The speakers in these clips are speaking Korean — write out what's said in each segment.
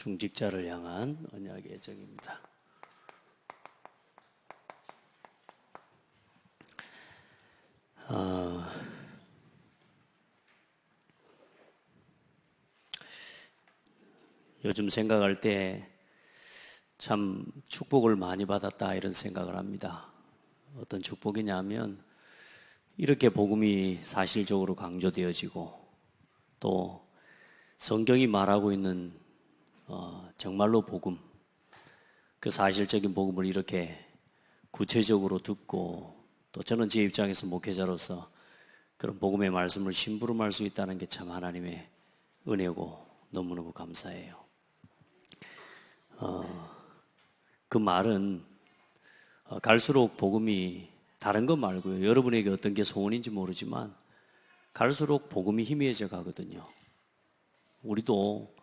중직자를 향한 언약의 정입니다. 요즘 생각할 때 참 축복을 많이 받았다 이런 생각을 합니다. 어떤 축복이냐면 이렇게 복음이 사실적으로 강조되어지고 또 성경이 말하고 있는 정말로 복음, 그 사실적인 복음을 이렇게 구체적으로 듣고 또 저는 제 입장에서 목회자로서 그런 복음의 말씀을 심부름할 수 있다는 게 참 하나님의 은혜고 너무너무 감사해요. 그 말은 갈수록 복음이 다른 것 말고요. 여러분에게 어떤 게 소원인지 모르지만 갈수록 복음이 희미해져 가거든요. 우리도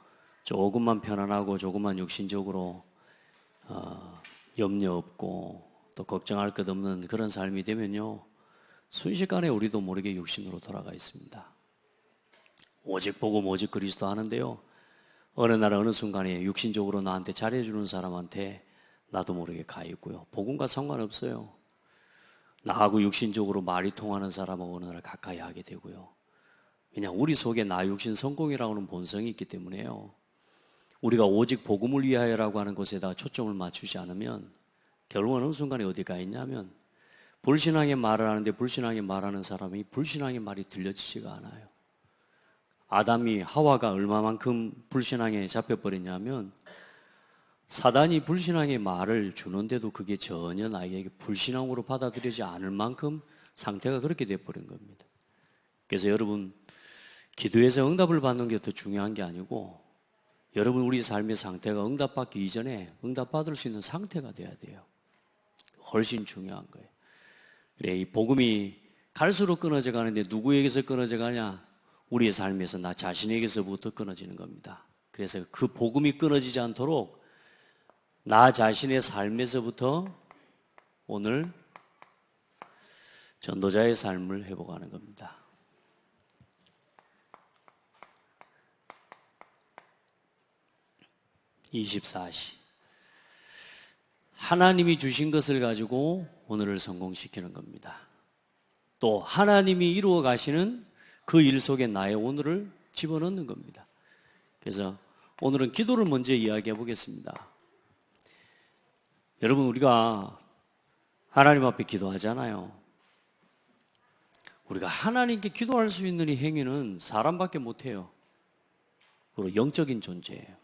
조금만 편안하고 조금만 육신적으로 염려 없고 또 걱정할 것 없는 그런 삶이 되면요, 순식간에 우리도 모르게 육신으로 돌아가 있습니다. 오직 복음 오직 그리스도 하는데요, 어느 날 어느 순간에 육신적으로 나한테 잘해주는 사람한테 나도 모르게 가 있고요. 복음과 상관없어요. 나하고 육신적으로 말이 통하는 사람하고 어느 날 가까이 하게 되고요. 왜냐, 우리 속에 나 육신 성공이라고 하는 본성이 있기 때문에요. 우리가 오직 복음을 위하여라고 하는 것에다가 초점을 맞추지 않으면 결국은 어느 순간에 어디 가 있냐면 불신앙의 말을 하는데 불신앙의 말하는 사람이 불신앙의 말이 들려지지가 않아요. 아담이 하와가 얼마만큼 불신앙에 잡혀버렸냐면 사단이 불신앙의 말을 주는데도 그게 전혀 나에게 불신앙으로 받아들이지 않을 만큼 상태가 그렇게 돼버린 겁니다. 그래서 여러분, 기도에서 응답을 받는 게 더 중요한 게 아니고 여러분 우리 삶의 상태가 응답받기 이전에 응답받을 수 있는 상태가 돼야 돼요. 훨씬 중요한 거예요. 그래, 이 복음이 갈수록 끊어져 가는데 누구에게서 끊어져 가냐? 우리의 삶에서 나 자신에게서부터 끊어지는 겁니다. 그래서 그 복음이 끊어지지 않도록 나 자신의 삶에서부터 오늘 전도자의 삶을 회복하는 겁니다. (24시) 하나님이 주신 것을 가지고 오늘을 성공시키는 겁니다. 또 하나님이 이루어 가시는 그 일 속에 나의 오늘을 집어넣는 겁니다. 그래서 오늘은 기도를 먼저 이야기해 보겠습니다. 여러분, 우리가 하나님 앞에 기도하잖아요. 우리가 하나님께 기도할 수 있는 이 행위는 사람밖에 못해요. 그리고 영적인 존재예요.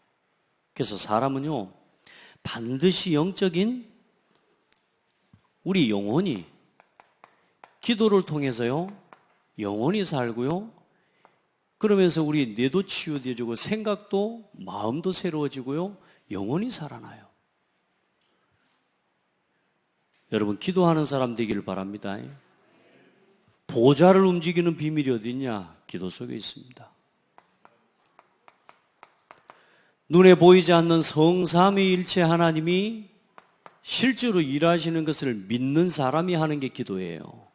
그래서 사람은요, 반드시 영적인 우리 영혼이 기도를 통해서요, 영혼이 살고요, 그러면서 우리 뇌도 치유되어지고 생각도 마음도 새로워지고요, 영혼이 살아나요. 여러분, 기도하는 사람 되기를 바랍니다. 보좌를 움직이는 비밀이 어디 있냐? 기도 속에 있습니다. 눈에 보이지 않는 성삼위일체 하나님이 실제로 일하시는 것을 믿는 사람이 하는 게 기도예요.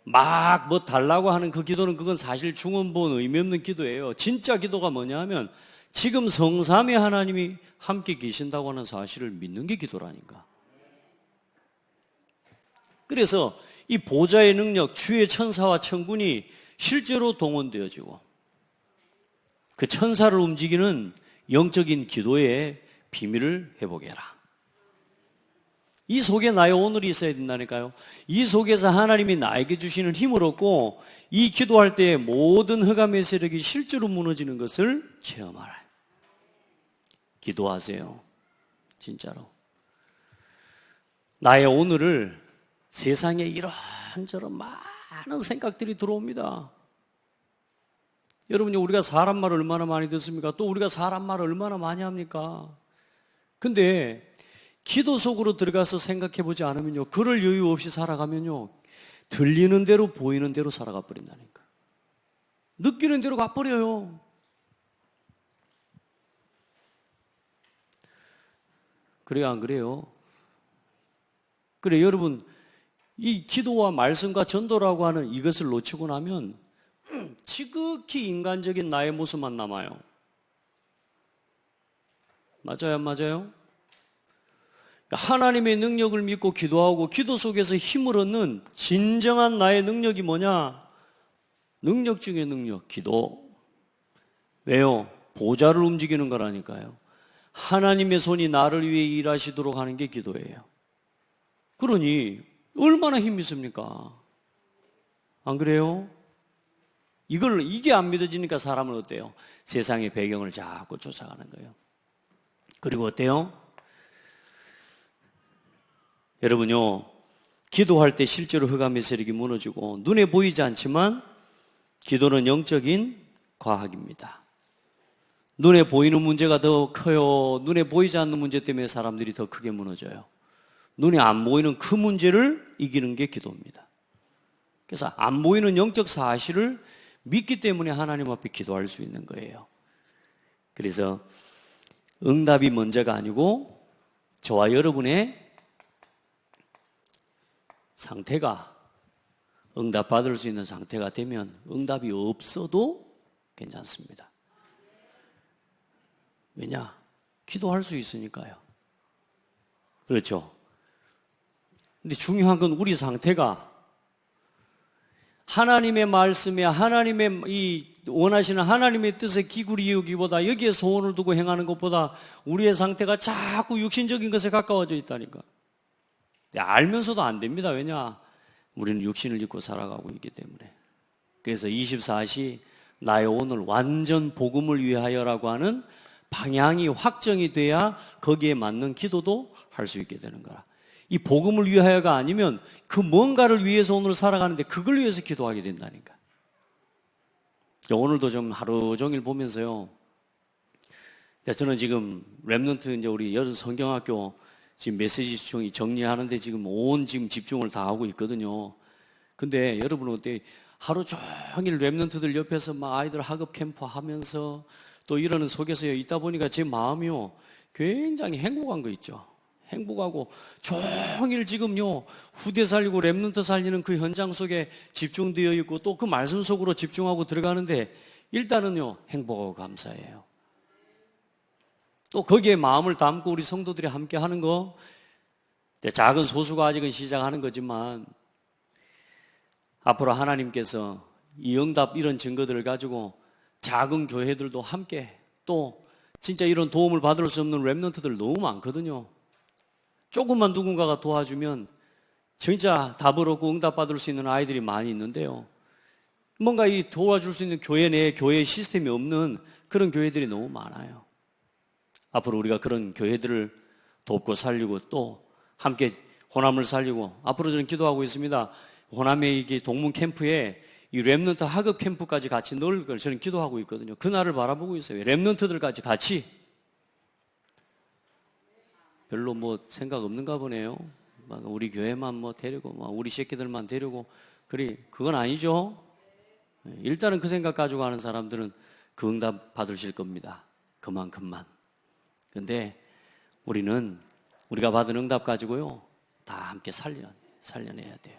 막 뭐 달라고 하는 그 기도는 그건 사실 중언부언 의미 없는 기도예요. 진짜 기도가 뭐냐 하면 지금 성삼위 하나님이 함께 계신다고 하는 사실을 믿는 게 기도라니까. 그래서 이 보좌의 능력, 주의 천사와 천군이 실제로 동원되어지고 그 천사를 움직이는 영적인 기도의 비밀을 회복해라. 이 속에 나의 오늘이 있어야 된다니까요. 이 속에서 하나님이 나에게 주시는 힘을 얻고 이 기도할 때의 모든 흑암의 세력이 실제로 무너지는 것을 체험하라. 기도하세요. 진짜로. 나의 오늘을 세상에 이런저런 많은 생각들이 들어옵니다. 여러분이 우리가 사람 말을 얼마나 많이 듣습니까? 또 우리가 사람 말을 얼마나 많이 합니까? 근데 기도 속으로 들어가서 생각해 보지 않으면요, 그럴 여유 없이 살아가면요, 들리는 대로 보이는 대로 살아가 버린다니까. 느끼는 대로 가버려요. 그래요, 안 그래요? 그래, 여러분, 이 기도와 말씀과 전도라고 하는 이것을 놓치고 나면 지극히 인간적인 나의 모습만 남아요. 맞아요, 안 맞아요? 하나님의 능력을 믿고 기도하고 기도 속에서 힘을 얻는 진정한 나의 능력이 뭐냐? 능력 중에 능력, 기도. 왜요? 보좌를 움직이는 거라니까요. 하나님의 손이 나를 위해 일하시도록 하는 게 기도예요. 그러니 얼마나 힘이 있습니까? 안 그래요? 이게 안 믿어지니까 사람은 어때요? 세상의 배경을 자꾸 쫓아가는 거예요. 그리고 어때요? 여러분요, 기도할 때 실제로 흑암의 세력이 무너지고 눈에 보이지 않지만 기도는 영적인 과학입니다. 눈에 보이는 문제가 더 커요. 눈에 보이지 않는 문제 때문에 사람들이 더 크게 무너져요. 눈에 안 보이는 그 문제를 이기는 게 기도입니다. 그래서 안 보이는 영적 사실을 믿기 때문에 하나님 앞에 기도할 수 있는 거예요. 그래서 응답이 먼저가 아니고 저와 여러분의 상태가 응답받을 수 있는 상태가 되면 응답이 없어도 괜찮습니다. 왜냐? 기도할 수 있으니까요. 그렇죠? 근데 중요한 건 우리 상태가 하나님의 말씀에 하나님의 이 원하시는 하나님의 뜻에 기구리 여기보다 여기에 소원을 두고 행하는 것보다 우리의 상태가 자꾸 육신적인 것에 가까워져 있다니까. 알면서도 안 됩니다. 왜냐? 우리는 육신을 입고 살아가고 있기 때문에. 그래서 24시 나의 오늘 완전 복음을 위하여라고 하는 방향이 확정이 돼야 거기에 맞는 기도도 할 수 있게 되는 거라. 이 복음을 위하여가 아니면 그 뭔가를 위해서 오늘 살아가는데 그걸 위해서 기도하게 된다니까. 오늘도 좀 하루 종일 보면서요. 저는 지금 렘넌트 이제 우리 여름 성경학교 지금 메시지 정리하는데 지금 지금 집중을 다 하고 있거든요. 근데 여러분은 어때? 하루 종일 렘넌트들 옆에서 막 아이들 학업 캠프 하면서 또 이러는 속에서 있다 보니까 제 마음이요. 굉장히 행복한 거 있죠. 행복하고 종일 지금요 후대 살리고 렘넌트 살리는 그 현장 속에 집중되어 있고 또 그 말씀 속으로 집중하고 들어가는데 일단은요 행복하고 감사해요. 또 거기에 마음을 담고 우리 성도들이 함께 하는 거 작은 소수가 아직은 시작하는 거지만 앞으로 하나님께서 이 응답 이런 증거들을 가지고 작은 교회들도 함께 또 진짜 이런 도움을 받을 수 없는 렘넌트들 너무 많거든요. 조금만 누군가가 도와주면 진짜 답을 얻고 응답받을 수 있는 아이들이 많이 있는데요. 뭔가 이 도와줄 수 있는 교회 내에 교회 시스템이 없는 그런 교회들이 너무 많아요. 앞으로 우리가 그런 교회들을 돕고 살리고 또 함께 호남을 살리고 앞으로 저는 기도하고 있습니다. 호남의 이게 동문 캠프에 이 렘넌트 학업 캠프까지 같이 넣을 걸 저는 기도하고 있거든요. 그날을 바라보고 있어요. 렘넌트들까지 같이. 별로 뭐 생각 없는가 보네요. 우리 교회만 뭐 데리고, 우리 새끼들만 데리고. 그건 아니죠. 일단은 그 생각 가지고 하는 사람들은 그 응답 받으실 겁니다. 그만큼만. 근데 우리는 우리가 받은 응답 가지고요. 다 함께 살려내야 돼요.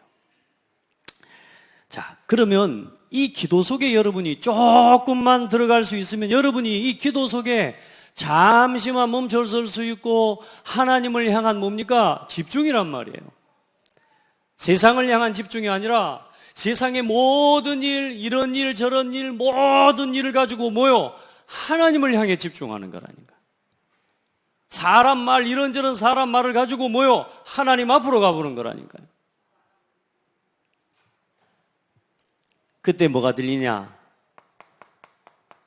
자, 그러면 이 기도 속에 여러분이 조금만 들어갈 수 있으면 여러분이 이 기도 속에 잠시만 멈춰설 수 있고 하나님을 향한 뭡니까? 집중이란 말이에요. 세상을 향한 집중이 아니라 세상의 모든 일, 이런 일, 저런 일, 모든 일을 가지고 하나님을 향해 집중하는 거라니까. 사람 말, 이런저런 사람 말을 가지고 하나님 앞으로 가보는 거라니까요. 그때 뭐가 들리냐?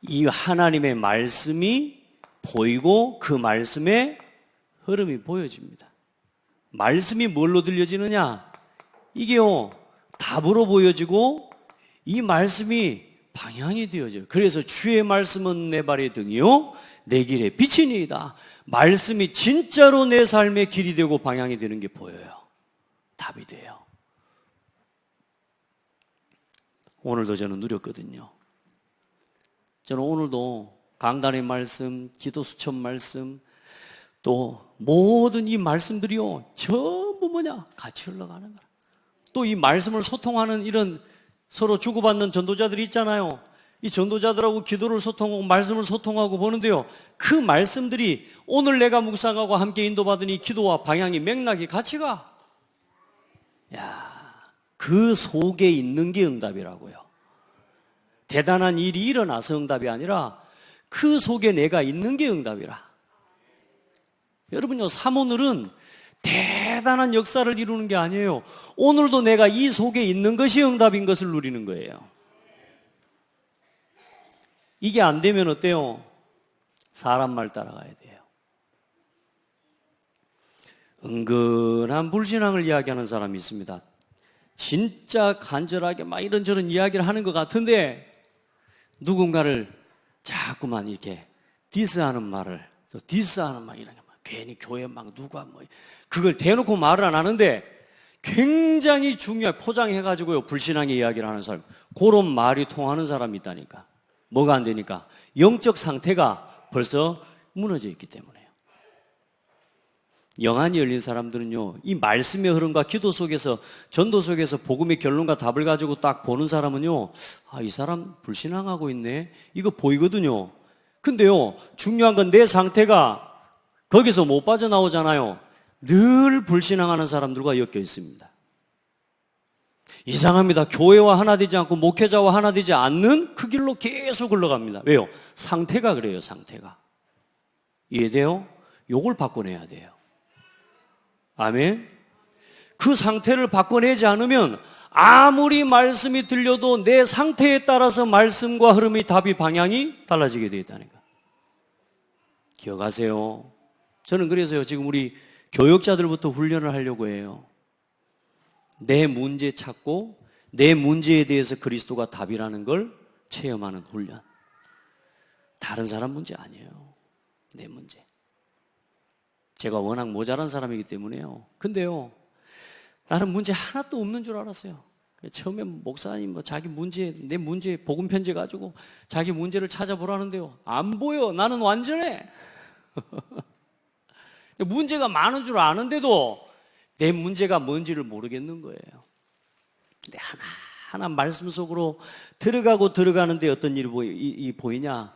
이 하나님의 말씀이 보이고 그 말씀의 흐름이 보여집니다. 말씀이 뭘로 들려지느냐? 이게요, 답으로 보여지고 이 말씀이 방향이 되어져요. 그래서 주의 말씀은 내 발의 등이요 내 길에 빛이니이다. 말씀이 진짜로 내 삶의 길이 되고 방향이 되는 게 보여요. 답이 돼요. 오늘도 저는 누렸거든요. 저는 오늘도 강단의 말씀, 기도 수첩 말씀, 또 모든 이 말씀들이요 전부 같이 흘러가는 거야. 또 이 말씀을 소통하는 이런 서로 주고받는 전도자들이 있잖아요. 이 전도자들하고 기도를 소통하고 말씀을 소통하고 보는데요, 그 말씀들이 오늘 내가 묵상하고 함께 인도받으니 기도와 방향이 맥락이 같이 가. 그 속에 있는 게 응답이라고요. 대단한 일이 일어나서 응답이 아니라 그 속에 내가 있는 게 응답이라. 여러분요, 삼오늘은 대단한 역사를 이루는 게 아니에요. 오늘도 내가 이 속에 있는 것이 응답인 것을 누리는 거예요. 이게 안 되면 어때요? 사람 말 따라가야 돼요. 은근한 불신앙을 이야기하는 사람이 있습니다. 진짜 간절하게 막 이런저런 이야기를 하는 것 같은데 누군가를 자꾸만 이렇게 디스하는 말을, 또 디스하는 막 이런 말, 괜히 교회 막 누가 뭐 그걸 대놓고 말을 안 하는데 굉장히 중요하게 포장해가지고요, 불신앙의 이야기를 하는 사람, 그런 말이 통하는 사람이 있다니까. 뭐가 안 되니까? 영적 상태가 벌써 무너져 있기 때문에요. 영안이 열린 사람들은요, 이 말씀의 흐름과 기도 속에서, 전도 속에서 복음의 결론과 답을 가지고 딱 보는 사람은요, 이 사람 불신앙하고 있네, 이거 보이거든요. 근데요, 중요한 건 내 상태가 거기서 못 빠져나오잖아요. 늘 불신앙하는 사람들과 엮여 있습니다. 이상합니다. 교회와 하나 되지 않고 목회자와 하나 되지 않는 그 길로 계속 흘러갑니다. 왜요? 상태가 그래요, 상태가. 이해돼요? 요걸 바꿔내야 돼요. 아멘? 그 상태를 바꿔내지 않으면 아무리 말씀이 들려도 내 상태에 따라서 말씀과 흐름의 답이 방향이 달라지게 되어 있다니까. 기억하세요. 저는 그래서요, 지금 우리 교역자들부터 훈련을 하려고 해요. 내 문제 찾고 내 문제에 대해서 그리스도가 답이라는 걸 체험하는 훈련. 다른 사람 문제 아니에요. 내 문제. 제가 워낙 모자란 사람이기 때문에요. 근데요, 나는 문제 하나도 없는 줄 알았어요. 처음에 목사님 자기 문제, 내 문제 복음 편지 가지고 자기 문제를 찾아보라는데요, 안 보여. 나는 완전해. 문제가 많은 줄 아는데도 내 문제가 뭔지를 모르겠는 거예요. 근데 하나하나 말씀 속으로 들어가는데 어떤 일이 보이냐?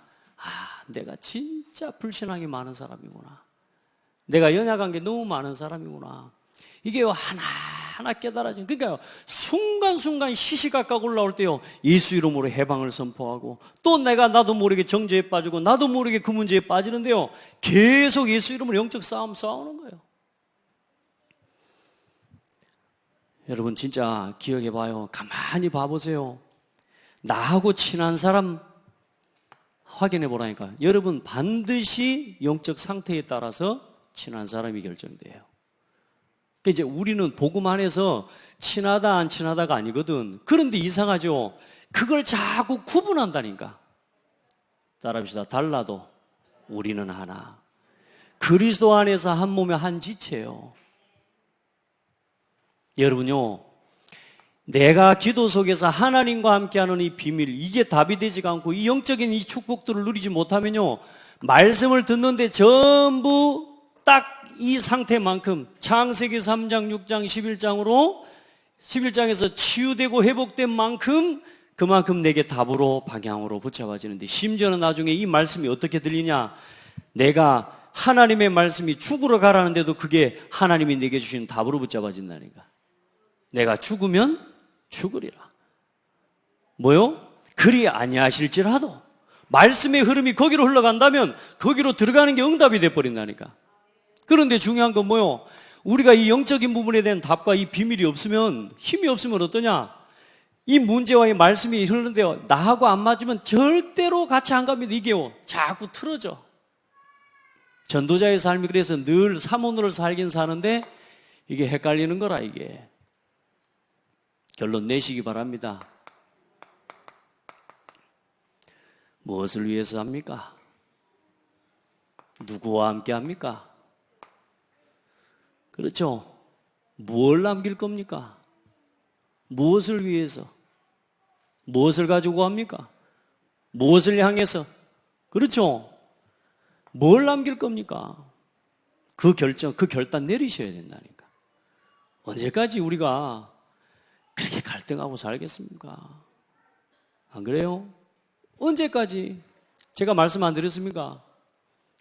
내가 진짜 불신앙이 많은 사람이구나. 내가 연약한 게 너무 많은 사람이구나. 이게 하나하나 깨달아진. 그러니까요, 순간순간 시시각각 올라올 때요, 예수 이름으로 해방을 선포하고, 또 나도 모르게 정죄에 빠지고, 나도 모르게 그 문제에 빠지는데요, 계속 예수 이름으로 영적 싸우는 거예요. 여러분 진짜 기억해봐요. 가만히 봐보세요. 나하고 친한 사람 확인해보라니까. 여러분 반드시 영적 상태에 따라서 친한 사람이 결정돼요. 그러니까 이제 우리는 복음 안에서 친하다 안 친하다가 아니거든. 그런데 이상하죠. 그걸 자꾸 구분한다니까. 따라합시다. 달라도 우리는 하나. 그리스도 안에서 한 몸에 한 지체예요. 여러분요, 내가 기도 속에서 하나님과 함께하는 이 비밀, 이게 답이 되지가 않고 이 영적인 이 축복들을 누리지 못하면요, 말씀을 듣는데 전부 딱 이 상태만큼 창세기 3장, 6장, 11장으로 11장에서 치유되고 회복된 만큼 그만큼 내게 답으로 방향으로 붙잡아지는데, 심지어는 나중에 이 말씀이 어떻게 들리냐? 내가 하나님의 말씀이 죽으러 가라는데도 그게 하나님이 내게 주신 답으로 붙잡아진다니까. 내가 죽으면 죽으리라. 뭐요? 그리 아니하실지라도 말씀의 흐름이 거기로 흘러간다면 거기로 들어가는 게 응답이 돼버린다니까. 그런데 중요한 건 뭐요? 우리가 이 영적인 부분에 대한 답과 이 비밀이 없으면, 힘이 없으면 어떠냐? 이 문제와 이 말씀이 흐르는데요, 나하고 안 맞으면 절대로 같이 안 갑니다. 이게요, 자꾸 틀어져. 전도자의 삶이 그래서 늘 삼오늘을 살긴 사는데 이게 헷갈리는 거라. 이게 결론 내시기 바랍니다. 무엇을 위해서 합니까? 누구와 함께 합니까? 그렇죠. 뭘 남길 겁니까? 무엇을 위해서? 무엇을 가지고 합니까? 무엇을 향해서? 그렇죠. 뭘 남길 겁니까? 그 결단 내리셔야 된다니까. 언제까지 우리가 그렇게 갈등하고 살겠습니까? 안 그래요? 언제까지? 제가 말씀 안 드렸습니까?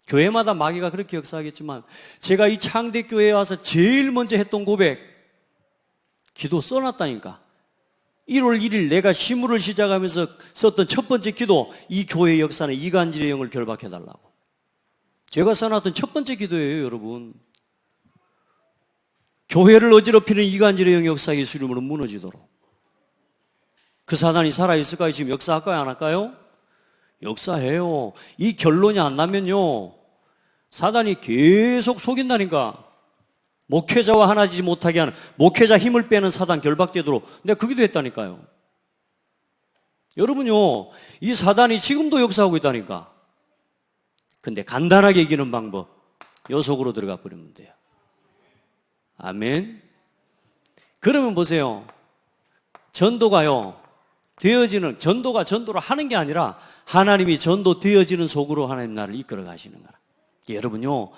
교회마다 마귀가 그렇게 역사하겠지만 제가 이 창대교회에 와서 제일 먼저 했던 고백, 기도 써놨다니까. 1월 1일 내가 시무를 시작하면서 썼던 첫 번째 기도, 이 교회 역사는 이간질의 영을 결박해달라고. 제가 써놨던 첫 번째 기도예요, 여러분. 교회를 어지럽히는 이간질의 영 역사의 수렴으로 무너지도록. 그 사단이 살아있을까요? 지금 역사할까요? 안 할까요? 역사해요. 이 결론이 안 나면요, 사단이 계속 속인다니까. 목회자와 하나지지 못하게 하는, 목회자 힘을 빼는 사단 결박되도록 내가 그 기도했다니까요. 여러분요, 이 사단이 지금도 역사하고 있다니까. 근데 간단하게 이기는 방법, 요 속으로 들어가 버리면 돼요. 아멘. 그러면 보세요, 전도가요 되어지는, 전도가 전도를 하는 게 아니라 하나님이 전도 되어지는 속으로 하나님 나를 이끌어 가시는 거라. 여러분요,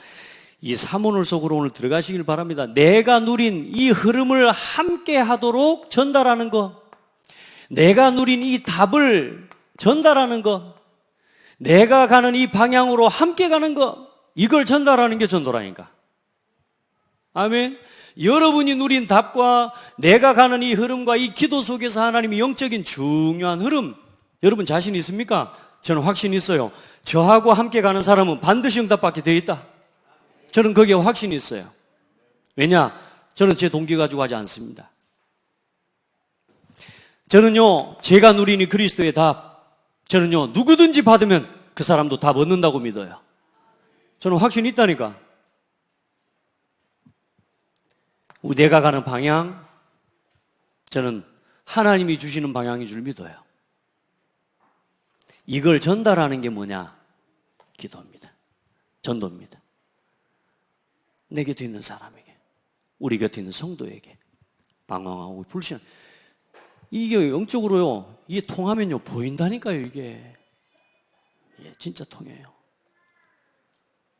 이 사문을 속으로 오늘 들어가시길 바랍니다. 내가 누린 이 흐름을 함께 하도록 전달하는 것, 내가 누린 이 답을 전달하는 것, 내가 가는 이 방향으로 함께 가는 것, 이걸 전달하는 게 전도라니까. 아멘. 여러분이 누린 답과 내가 가는 이 흐름과 이 기도 속에서 하나님이 영적인 중요한 흐름, 여러분 자신 있습니까? 저는 확신이 있어요. 저하고 함께 가는 사람은 반드시 응답받게 되어 있다. 저는 거기에 확신이 있어요. 왜냐? 저는 제 동기 가지고 하지 않습니다. 저는요, 제가 누린 이 그리스도의 답, 저는요, 누구든지 받으면 그 사람도 답 얻는다고 믿어요. 저는 확신이 있다니까. 내가 가는 방향, 저는 하나님이 주시는 방향인 줄 믿어요. 이걸 전달하는 게 뭐냐? 기도입니다. 전도입니다. 내 곁에 있는 사람에게, 우리 곁에 있는 성도에게, 방황하고 불신한, 이게 영적으로요, 이게 통하면요 보인다니까요. 이게 진짜 통해요.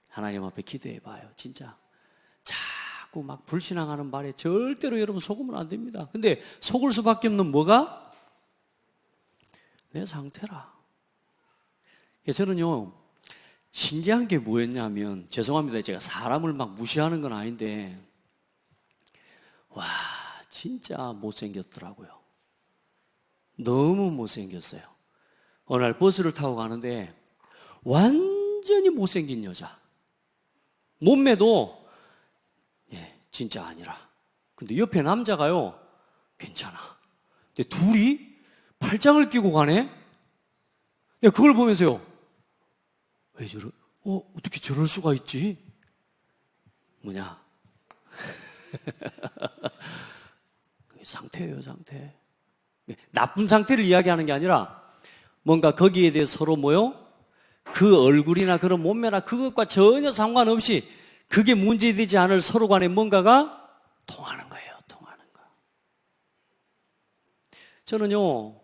하나님 앞에 기도해 봐요. 진짜 자꾸 막 불신앙하는 말에 절대로 여러분 속으면 안 됩니다. 근데 속을 수밖에 없는 뭐가? 내 상태라. 저는요, 신기한 게 뭐였냐면, 죄송합니다, 제가 사람을 막 무시하는 건 아닌데, 와, 진짜 못생겼더라고요. 너무 못생겼어요. 어느 날 버스를 타고 가는데 완전히 못생긴 여자, 몸매도 진짜 아니라, 근데 옆에 남자가요 괜찮아. 근데 둘이 팔짱을 끼고 가네. 내가 그걸 보면서요, 왜 어떻게 저럴 수가 있지? 뭐냐? 상태예요, 상태. 나쁜 상태를 이야기하는 게 아니라 뭔가 거기에 대해 서로 그 얼굴이나 그런 몸매나 그것과 전혀 상관없이 그게 문제되지 않을 서로 간에 뭔가가 통하는 거예요, 통하는 거. 저는요,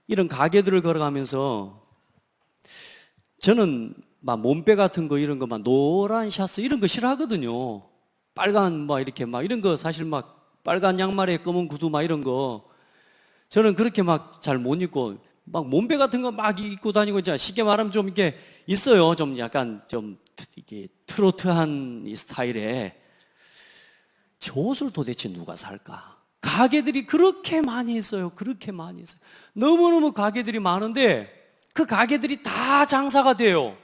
이런 가게들을 걸어가면서 저는 막 몸빼 같은 거, 이런 거 막 노란 샤스 이런 거 싫어하거든요. 빨간 이렇게 이런 거, 사실 빨간 양말에 검은 구두 이런 거 저는 그렇게 잘 못 입고, 몸빼 같은 거 입고 다니고, 이제 쉽게 말하면 좀 이렇게 있어요. 좀 약간 좀 이게 트로트한 이 스타일에. 저 옷을 도대체 누가 살까? 가게들이 그렇게 많이 있어요. 그렇게 많이 있어요. 너무너무 가게들이 많은데 그 가게들이 다 장사가 돼요.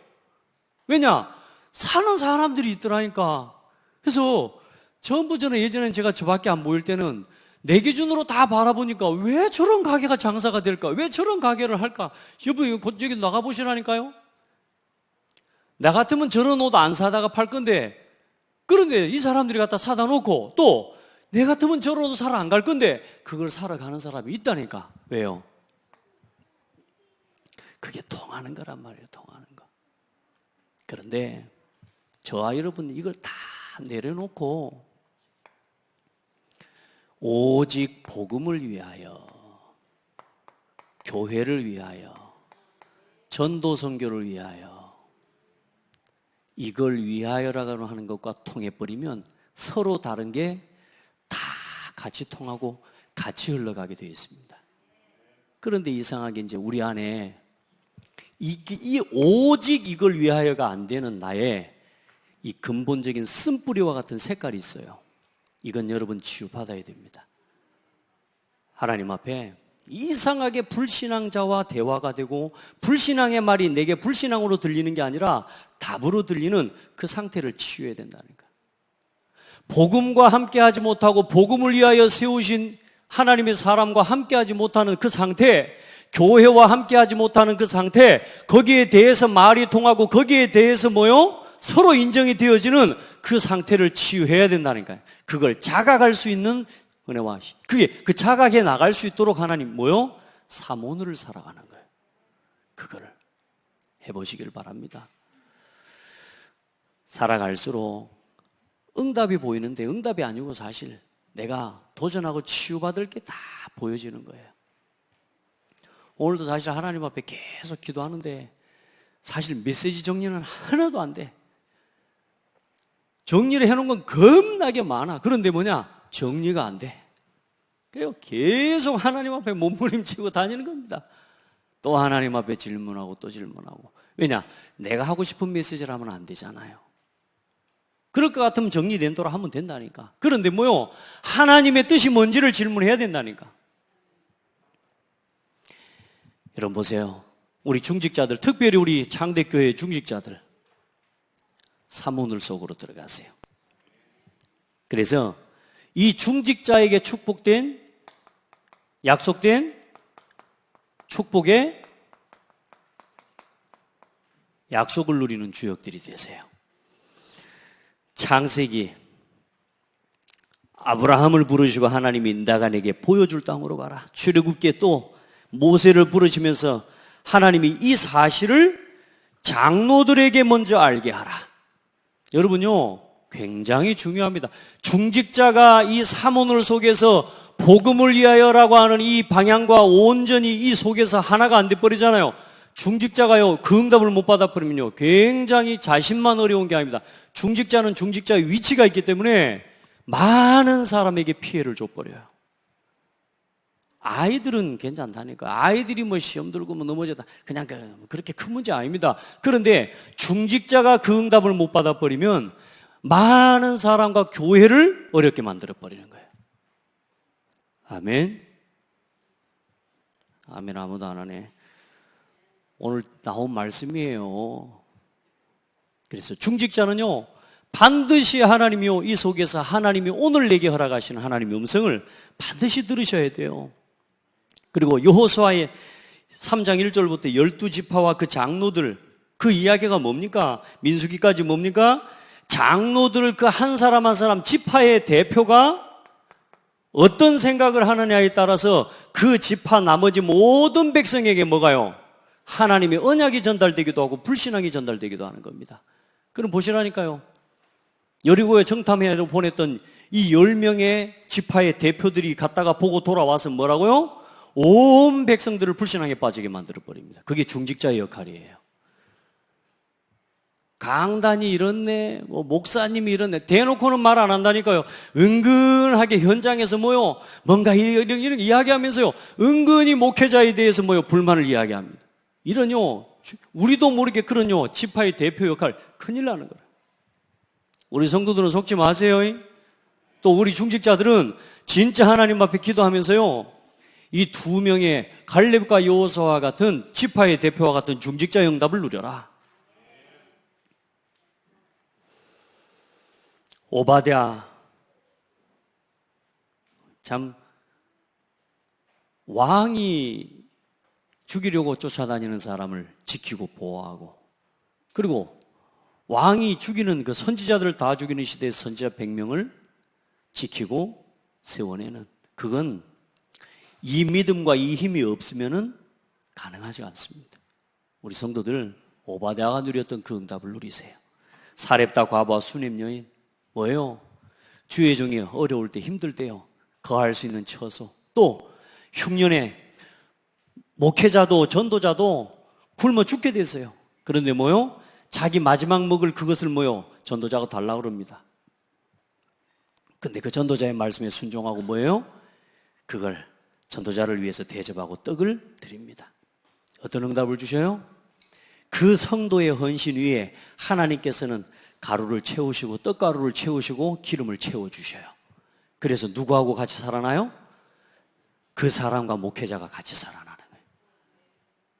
왜냐? 사는 사람들이 있더라니까. 그래서 전부 저는 예전엔 제가 저밖에 안 보일 때는 내 기준으로 다 바라보니까 왜 저런 가게가 장사가 될까? 왜 저런 가게를 할까? 여러분, 여기 나가보시라니까요. 나 같으면 저런 옷 안 사다가 팔 건데, 그런데 이 사람들이 갖다 사다 놓고, 또 내 같으면 저런 옷 사러 안 갈 건데 그걸 사러 가는 사람이 있다니까. 왜요? 그게 통하는 거란 말이에요, 통하는 거. 그런데 저와 여러분 이걸 다 내려놓고 오직 복음을 위하여, 교회를 위하여, 전도 선교를 위하여, 이걸 위하여라고 하는 것과 통해버리면 서로 다른 게 다 같이 통하고 같이 흘러가게 되어 있습니다. 그런데 이상하게 이제 우리 안에 이 오직 이걸 위하여가 안 되는 나의 이 근본적인 쓴뿌리와 같은 색깔이 있어요. 이건 여러분 치유받아야 됩니다. 하나님 앞에 이상하게 불신앙자와 대화가 되고 불신앙의 말이 내게 불신앙으로 들리는 게 아니라 답으로 들리는 그 상태를 치유해야 된다는 거예요. 복음과 함께하지 못하고 복음을 위하여 세우신 하나님의 사람과 함께하지 못하는 그 상태, 교회와 함께하지 못하는 그 상태, 거기에 대해서 말이 통하고 거기에 대해서 서로 인정이 되어지는 그 상태를 치유해야 된다니까요. 그걸 자각할 수 있는 은혜와 그게 그 자각해 나갈 수 있도록 하나님 사모늘을 살아가는 거예요. 그거를 해보시길 바랍니다. 살아갈수록 응답이 보이는데 응답이 아니고 사실 내가 도전하고 치유받을 게 다 보여지는 거예요. 오늘도 사실 하나님 앞에 계속 기도하는데 사실 메시지 정리는 하나도 안 돼. 정리를 해놓은 건 겁나게 많아. 그런데 정리가 안 돼. 그래요. 계속 하나님 앞에 몸부림치고 다니는 겁니다. 또 하나님 앞에 질문하고 또 질문하고. 왜냐? 내가 하고 싶은 메시지를 하면 안 되잖아요. 그럴 것 같으면 정리된 대로 하면 된다니까. 그런데 하나님의 뜻이 뭔지를 질문해야 된다니까. 여러분 보세요. 우리 중직자들, 특별히 우리 창대교회 중직자들, 사모늘 속으로 들어가세요. 그래서 이 중직자에게 축복된, 약속된 축복의 약속을 누리는 주역들이 되세요. 창세기, 아브라함을 부르시고 하나님이 너가 내게 보여줄 땅으로 가라. 출애굽기에 또 모세를 부르시면서 하나님이 이 사실을 장로들에게 먼저 알게 하라. 여러분요, 굉장히 중요합니다. 중직자가 이 사모늘 속에서 복음을 위하여라고 하는 이 방향과 온전히 이 속에서 하나가 안 돼버리잖아요. 중직자가요, 그 응답을 못 받아버리면요, 굉장히 자신만 어려운 게 아닙니다. 중직자는 중직자의 위치가 있기 때문에 많은 사람에게 피해를 줘버려요. 아이들은 괜찮다니까. 아이들이 시험 들고 넘어졌다. 그냥 그렇게 큰 문제 아닙니다. 그런데 중직자가 그 응답을 못 받아버리면 많은 사람과 교회를 어렵게 만들어버리는 거예요. 아멘. 아멘. 아무도 안 하네. 오늘 나온 말씀이에요. 그래서 중직자는요, 반드시 하나님이요, 이 속에서 하나님이 오늘 내게 허락하시는 하나님의 음성을 반드시 들으셔야 돼요. 그리고 여호수아의 3장 1절부터 12지파와 그 장로들, 그 이야기가 뭡니까? 민수기까지 뭡니까? 장로들 그 한 사람 한 사람 지파의 대표가 어떤 생각을 하느냐에 따라서 그 지파 나머지 모든 백성에게 뭐가요? 하나님의 언약이 전달되기도 하고 불신앙이 전달되기도 하는 겁니다. 그럼 보시라니까요. 여리고에 정탐회로 보냈던 이 10명의 지파의 대표들이 갔다가 보고 돌아와서 뭐라고요? 온 백성들을 불신앙에 빠지게 만들어버립니다. 그게 중직자의 역할이에요. 강단이 이렇네, 목사님이 이렇네, 대놓고는 말 안 한다니까요. 은근하게 현장에서 뭔가 이런 이야기하면서요, 은근히 목회자에 대해서 불만을 이야기합니다. 이런요, 우리도 모르게 그런요, 지파의 대표 역할 큰일 나는 거예요. 우리 성도들은 속지 마세요. 또 우리 중직자들은 진짜 하나님 앞에 기도하면서요, 이 2명의 갈렙과 여호수아와 같은 지파의 대표와 같은 중직자 응답을 누려라. 오바댜, 참 왕이 죽이려고 쫓아다니는 사람을 지키고 보호하고, 그리고 왕이 죽이는 그 선지자들을 다 죽이는 시대의 선지자 100명을 지키고 세워내는, 그건 이 믿음과 이 힘이 없으면은 가능하지 않습니다. 우리 성도들 오바댜가 누렸던 그 응답을 누리세요. 사렙다 과부와 수넴 여인, 뭐예요? 주의 종이 어려울 때 힘들 때요, 거할 수 있는 처소. 또 흉년에 목회자도 전도자도 굶어 죽게 됐어요. 그런데 뭐요? 자기 마지막 먹을 그것을 뭐요? 전도자가 달라고 그럽니다. 근데 그 전도자의 말씀에 순종하고 뭐예요? 그걸 전도자를 위해서 대접하고 떡을 드립니다. 어떤 응답을 주셔요? 그 성도의 헌신 위에 하나님께서는 가루를 채우시고 떡가루를 채우시고 기름을 채워주셔요. 그래서 누구하고 같이 살아나요? 그 사람과 목회자가 같이 살아나는 거예요.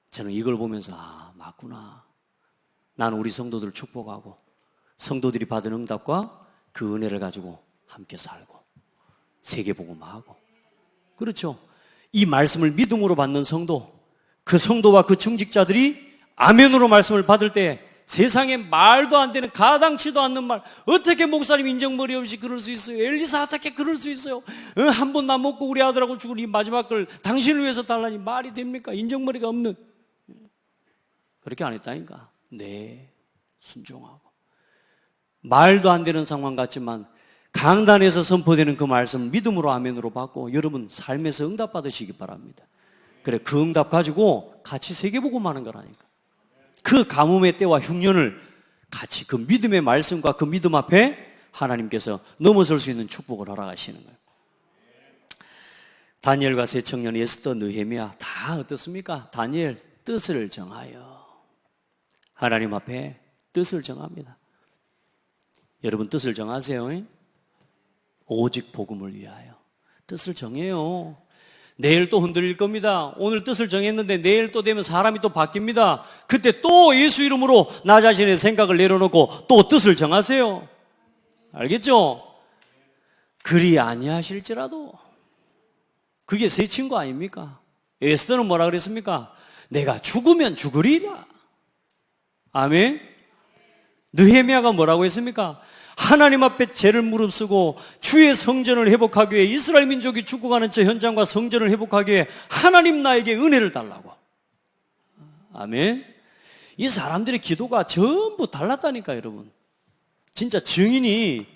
저는 이걸 보면서 맞구나. 나는 우리 성도들을 축복하고 성도들이 받은 응답과 그 은혜를 가지고 함께 살고 세계복음화하고, 그렇죠. 이 말씀을 믿음으로 받는 성도, 그 성도와 그 중직자들이 아멘으로 말씀을 받을 때 세상에 말도 안 되는 가당치도 않는 말, 어떻게 목사님 인정머리 없이 그럴 수 있어요? 엘리사 어떻게 그럴 수 있어요? 한 번 나 먹고 우리 아들하고 죽을 이 마지막 걸 당신을 위해서 달라니 말이 됩니까? 인정머리가 없는. 그렇게 안 했다니까. 네, 순종하고 말도 안 되는 상황 같지만 강단에서 선포되는 그 말씀 믿음으로 아멘으로 받고 여러분 삶에서 응답 받으시기 바랍니다. 그래, 그 응답 가지고 같이 세계복음하는 거라니까. 그 가뭄의 때와 흉년을 같이 그 믿음의 말씀과 그 믿음 앞에 하나님께서 넘어설 수 있는 축복을 허락하시는 거예요. 다니엘과 세 청년, 에스더, 느헤미야 다 어떻습니까? 다니엘 뜻을 정하여 하나님 앞에 뜻을 정합니다. 여러분 뜻을 정하세요. 오직 복음을 위하여 뜻을 정해요. 내일 또 흔들릴 겁니다. 오늘 뜻을 정했는데 내일 또 되면 사람이 또 바뀝니다. 그때 또 예수 이름으로 나 자신의 생각을 내려놓고 또 뜻을 정하세요. 알겠죠? 그리 아니하실지라도 그게 새 친구 아닙니까? 에스더는 뭐라 그랬습니까? 내가 죽으면 죽으리라. 아멘. 느헤미야가 뭐라고 했습니까? 하나님 앞에 죄를 무릅쓰고 주의 성전을 회복하기 위해, 이스라엘 민족이 죽어가는 저 현장과 성전을 회복하기 위해 하나님 나에게 은혜를 달라고. 아멘. 이 사람들의 기도가 전부 달랐다니까 여러분. 진짜 증인이,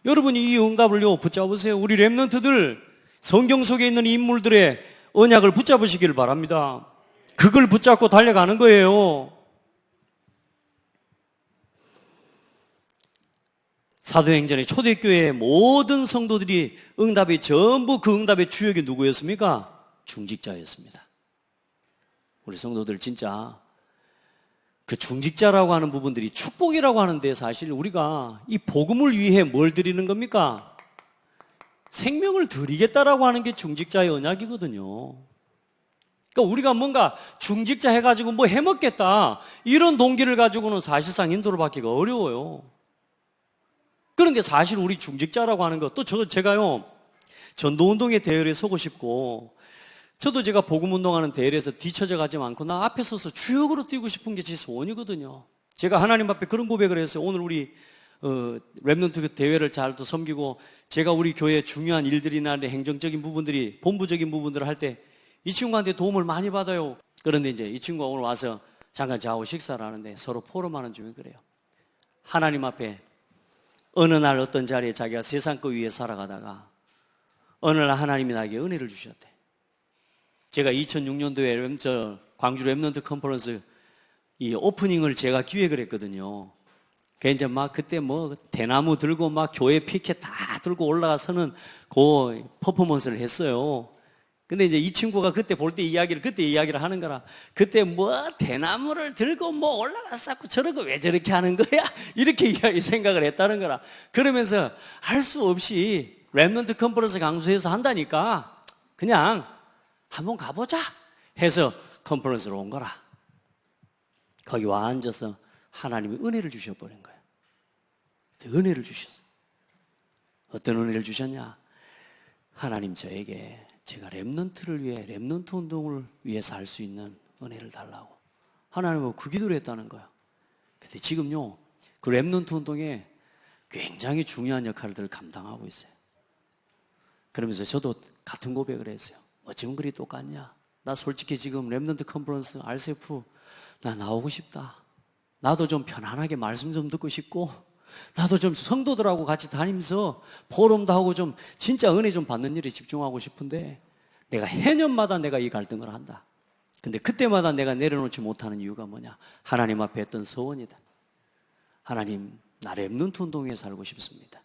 여러분이 이 응답을요 붙잡으세요. 우리 렘넌트들 성경 속에 있는 인물들의 언약을 붙잡으시길 바랍니다. 그걸 붙잡고 달려가는 거예요. 사도행전의 초대교회의 모든 성도들이 응답이 전부 그 응답의 주역이 누구였습니까? 중직자였습니다. 우리 성도들 진짜 그 중직자라고 하는 부분들이 축복이라고 하는데 사실 우리가 이 복음을 위해 뭘 드리는 겁니까? 생명을 드리겠다라고 하는 게 중직자의 언약이거든요. 그러니까 우리가 뭔가 중직자 해가지고 뭐 해먹겠다 이런 동기를 가지고는 사실상 인도를 받기가 어려워요. 그런데 사실 우리 중직자라고 하는 것, 또 제가요 전도운동의 대열에 서고 싶고, 저도 제가 복음운동하는 대열에서 뒤처져 가지 않고 나 앞에 서서 주역으로 뛰고 싶은 게 제 소원이거든요. 제가 하나님 앞에 그런 고백을 했어요. 오늘 우리 렘넌트 대회를 잘 또 섬기고, 제가 우리 교회 중요한 일들이나 행정적인 부분들이, 본부적인 부분들을 할 때 이 친구한테 도움을 많이 받아요. 그런데 이제 이 친구가 오늘 와서 잠깐 저하고 식사를 하는데 서로 포럼하는 중에 그래요. 하나님 앞에 어느 날 어떤 자리에 자기가 세상 것 위에 살아가다가 어느 날 하나님이 나에게 은혜를 주셨대. 제가 2006년도에 광주 렘넌트 컨퍼런스 이 오프닝을 제가 기획을 했거든요. 이제 막 그때 뭐 대나무 들고 막 교회 피켓 다 들고 올라가서는 그 퍼포먼스를 했어요. 근데 이제 이 친구가 그때 볼 때 그때 이야기를 하는 거라. 그때 뭐 대나무를 들고 뭐 올라가서 저러고 왜 저렇게 하는 거야? 이렇게 생각을 했다는 거라. 그러면서 할 수 없이 렘넌트 컨퍼런스 강수에서 한다니까 그냥 한번 가보자 해서 컨퍼런스로 온 거라. 거기 와 앉아서 하나님이 은혜를 주셔버린 거예요. 은혜를 주셨어요. 어떤 은혜를 주셨냐? 하나님 저에게 제가 렘넌트를 위해, 렘넌트 운동을 위해서 할 수 있는 은혜를 달라고 하나님은 그 기도를 했다는 거야. 근데 지금요 그 렘넌트 운동에 굉장히 중요한 역할들을 감당하고 있어요. 그러면서 저도 같은 고백을 했어요. 어쩌면 그리 똑같냐? 나 솔직히 지금 렘넌트 컨퍼런스 RCF 나 나오고 싶다. 나도 좀 편안하게 말씀 좀 듣고 싶고, 나도 좀 성도들하고 같이 다니면서 포럼도 하고 좀 진짜 은혜 좀 받는 일에 집중하고 싶은데 내가 해년마다 내가 이 갈등을 한다. 근데 그때마다 내가 내려놓지 못하는 이유가 뭐냐? 하나님 앞에 했던 소원이다. 하나님, 나 렘넌트 운동에 살고 싶습니다.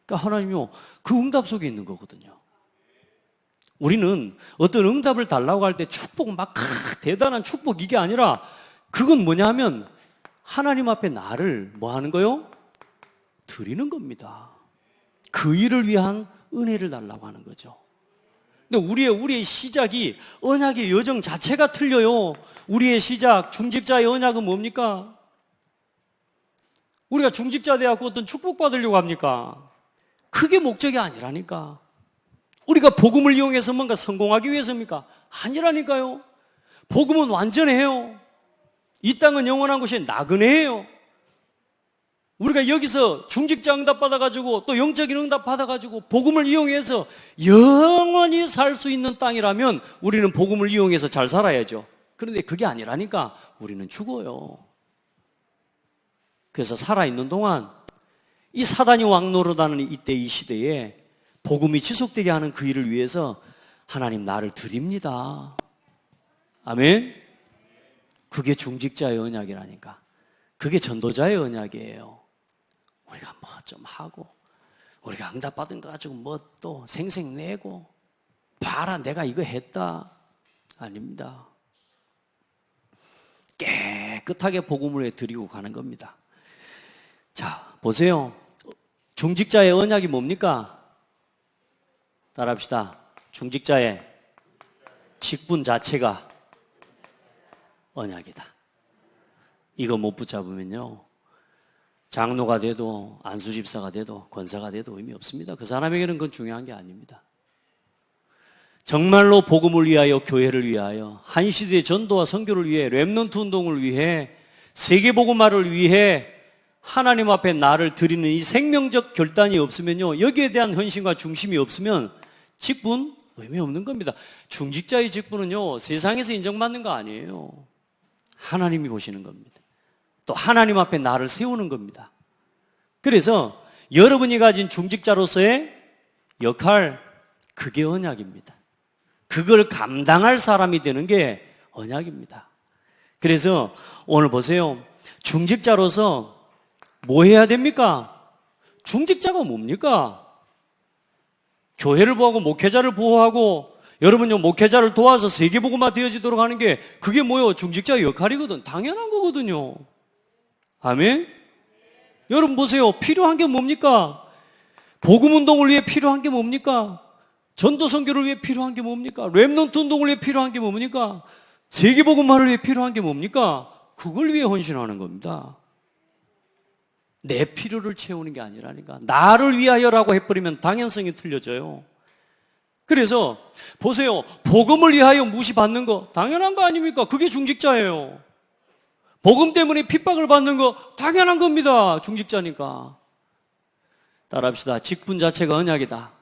그러니까 하나님요 그 응답 속에 있는 거거든요. 우리는 어떤 응답을 달라고 할 때 축복 막 대단한 축복 이게 아니라 그건 뭐냐면 하나님 앞에 나를 뭐 하는 거요? 드리는 겁니다. 그 일을 위한 은혜를 달라고 하는 거죠. 근데 우리의 시작이 언약의 여정 자체가 틀려요. 우리의 시작, 중직자의 언약은 뭡니까? 우리가 중직자 돼갖고 어떤 축복받으려고 합니까? 그게 목적이 아니라니까. 우리가 복음을 이용해서 뭔가 성공하기 위해서입니까? 아니라니까요. 복음은 완전해요. 이 땅은 영원한 곳이 나그네예요. 우리가 여기서 중직자 응답 받아가지고 또 영적인 응답 받아가지고 복음을 이용해서 영원히 살 수 있는 땅이라면 우리는 복음을 이용해서 잘 살아야죠. 그런데 그게 아니라니까 우리는 죽어요. 그래서 살아있는 동안 이 사단이 왕노릇하는 이때 이 시대에 복음이 지속되게 하는 그 일을 위해서 하나님 나를 드립니다. 아멘. 그게 중직자의 언약이라니까. 그게 전도자의 언약이에요. 우리가 뭐 좀 하고 우리가 응답받은 거 가지고 뭐 또 생색내고 봐라 내가 이거 했다. 아닙니다. 깨끗하게 복음을 드리고 가는 겁니다. 자, 보세요. 중직자의 언약이 뭡니까? 따라합시다. 중직자의 직분 자체가 언약이다. 이거 못 붙잡으면요, 장로가 돼도 안수집사가 돼도 권사가 돼도 의미 없습니다. 그 사람에게는 그건 중요한 게 아닙니다. 정말로 복음을 위하여, 교회를 위하여, 한 시대의 전도와 선교를 위해, 렘넌트 운동을 위해, 세계복음화를 위해 하나님 앞에 나를 드리는 이 생명적 결단이 없으면요, 여기에 대한 헌신과 중심이 없으면 직분 의미 없는 겁니다. 중직자의 직분은요, 세상에서 인정받는 거 아니에요. 하나님이 보시는 겁니다. 또 하나님 앞에 나를 세우는 겁니다. 그래서 여러분이 가진 중직자로서의 역할, 그게 언약입니다. 그걸 감당할 사람이 되는 게 언약입니다. 그래서 오늘 보세요. 중직자로서 뭐 해야 됩니까? 중직자가 뭡니까? 교회를 보호하고 목회자를 보호하고 여러분요, 목회자를 도와서 세계복음화 되어지도록 하는 게 그게 뭐예요? 중직자의 역할이거든. 당연한 거거든요. 아멘? 여러분 보세요. 필요한 게 뭡니까? 복음운동을 위해 필요한 게 뭡니까? 전도선교를 위해 필요한 게 뭡니까? 렘넌트 운동을 위해 필요한 게 뭡니까? 세계복음화를 위해 필요한 게 뭡니까? 그걸 위해 헌신하는 겁니다. 내 필요를 채우는 게 아니라니까. 나를 위하여라고 해버리면 당연성이 틀려져요. 그래서 보세요. 복음을 위하여 무시받는 거 당연한 거 아닙니까? 그게 중직자예요. 복음 때문에 핍박을 받는 거 당연한 겁니다. 중직자니까. 따라합시다. 직분 자체가 언약이다.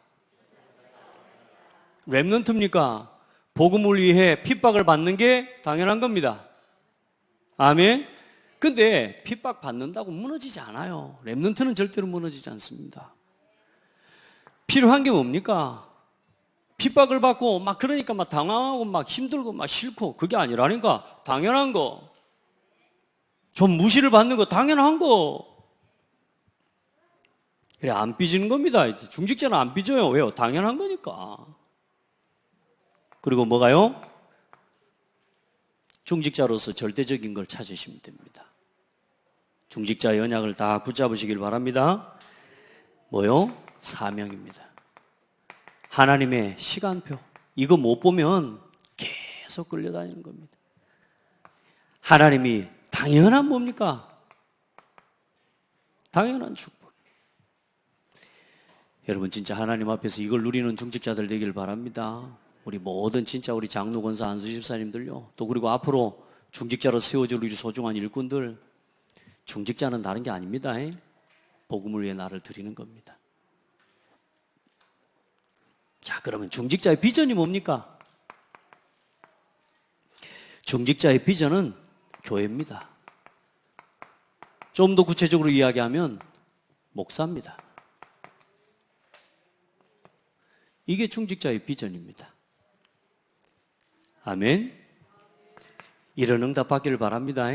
렘넌트입니까? 복음을 위해 핍박을 받는 게 당연한 겁니다. 아멘. 근데 핍박 받는다고 무너지지 않아요. 렘넌트는 절대로 무너지지 않습니다. 필요한 게 뭡니까? 핍박을 받고 막 그러니까 막 당황하고 막 힘들고 막 싫고 그게 아니라니까. 당연한 거. 좀 무시를 받는 거 당연한 거. 그래, 안 삐지는 겁니다. 중직자는 안 삐져요. 왜요? 당연한 거니까. 그리고 뭐가요? 중직자로서 절대적인 걸 찾으시면 됩니다. 중직자의 언약을 다 붙잡으시길 바랍니다. 뭐요? 사명입니다. 하나님의 시간표. 이거 못 보면 계속 끌려다니는 겁니다. 하나님이 당연한 뭡니까? 당연한 축복. 여러분 진짜 하나님 앞에서 이걸 누리는 중직자들 되길 바랍니다. 우리 모든 진짜 우리 장로, 권사, 안수 집사님들요. 또 그리고 앞으로 중직자로 세워질 우리 소중한 일꾼들. 중직자는 다른 게 아닙니다. 복음을 위해 나를 드리는 겁니다. 자, 그러면 중직자의 비전이 뭡니까? 중직자의 비전은 교회입니다. 좀 더 구체적으로 이야기하면 목사입니다. 이게 중직자의 비전입니다. 아멘. 이런 응답 받기를 바랍니다.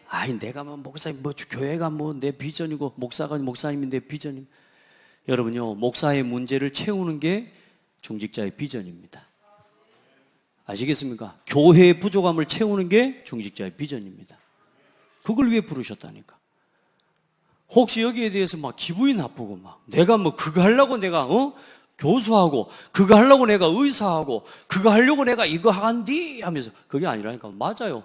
아이, 내가 뭐 목사님, 뭐 교회가 뭐 내 비전이고 목사가 목사님이 내 비전이. 여러분요, 목사의 문제를 채우는 게 중직자의 비전입니다. 아시겠습니까? 교회의 부족함을 채우는 게 중직자의 비전입니다. 그걸 위해 부르셨다니까. 혹시 여기에 대해서 막 기분이 나쁘고 막 내가 뭐 그거 하려고 내가 교수하고 그거 하려고 내가 의사하고 그거 하려고 내가 이거 한디 하면서 그게 아니라니까. 맞아요.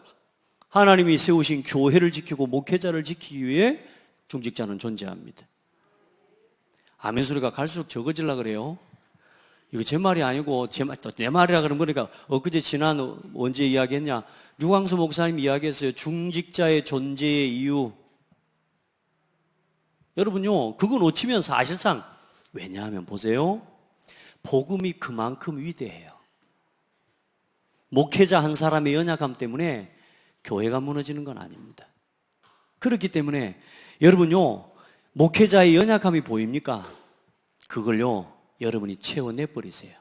하나님이 세우신 교회를 지키고 목회자를 지키기 위해 중직자는 존재합니다. 아멘 소리가 갈수록 적어지려고 그래요. 이거 제 말이 아니고 내 말이라 그러면 그러니까 엊그제 지난 언제 이야기했냐? 류광수 목사님 이야기했어요. 중직자의 존재의 이유. 여러분요, 그거 놓치면 사실상 왜냐하면 보세요. 복음이 그만큼 위대해요. 목회자 한 사람의 연약함 때문에 교회가 무너지는 건 아닙니다. 그렇기 때문에 여러분요, 목회자의 연약함이 보입니까? 그걸요, 여러분이 채워내버리세요.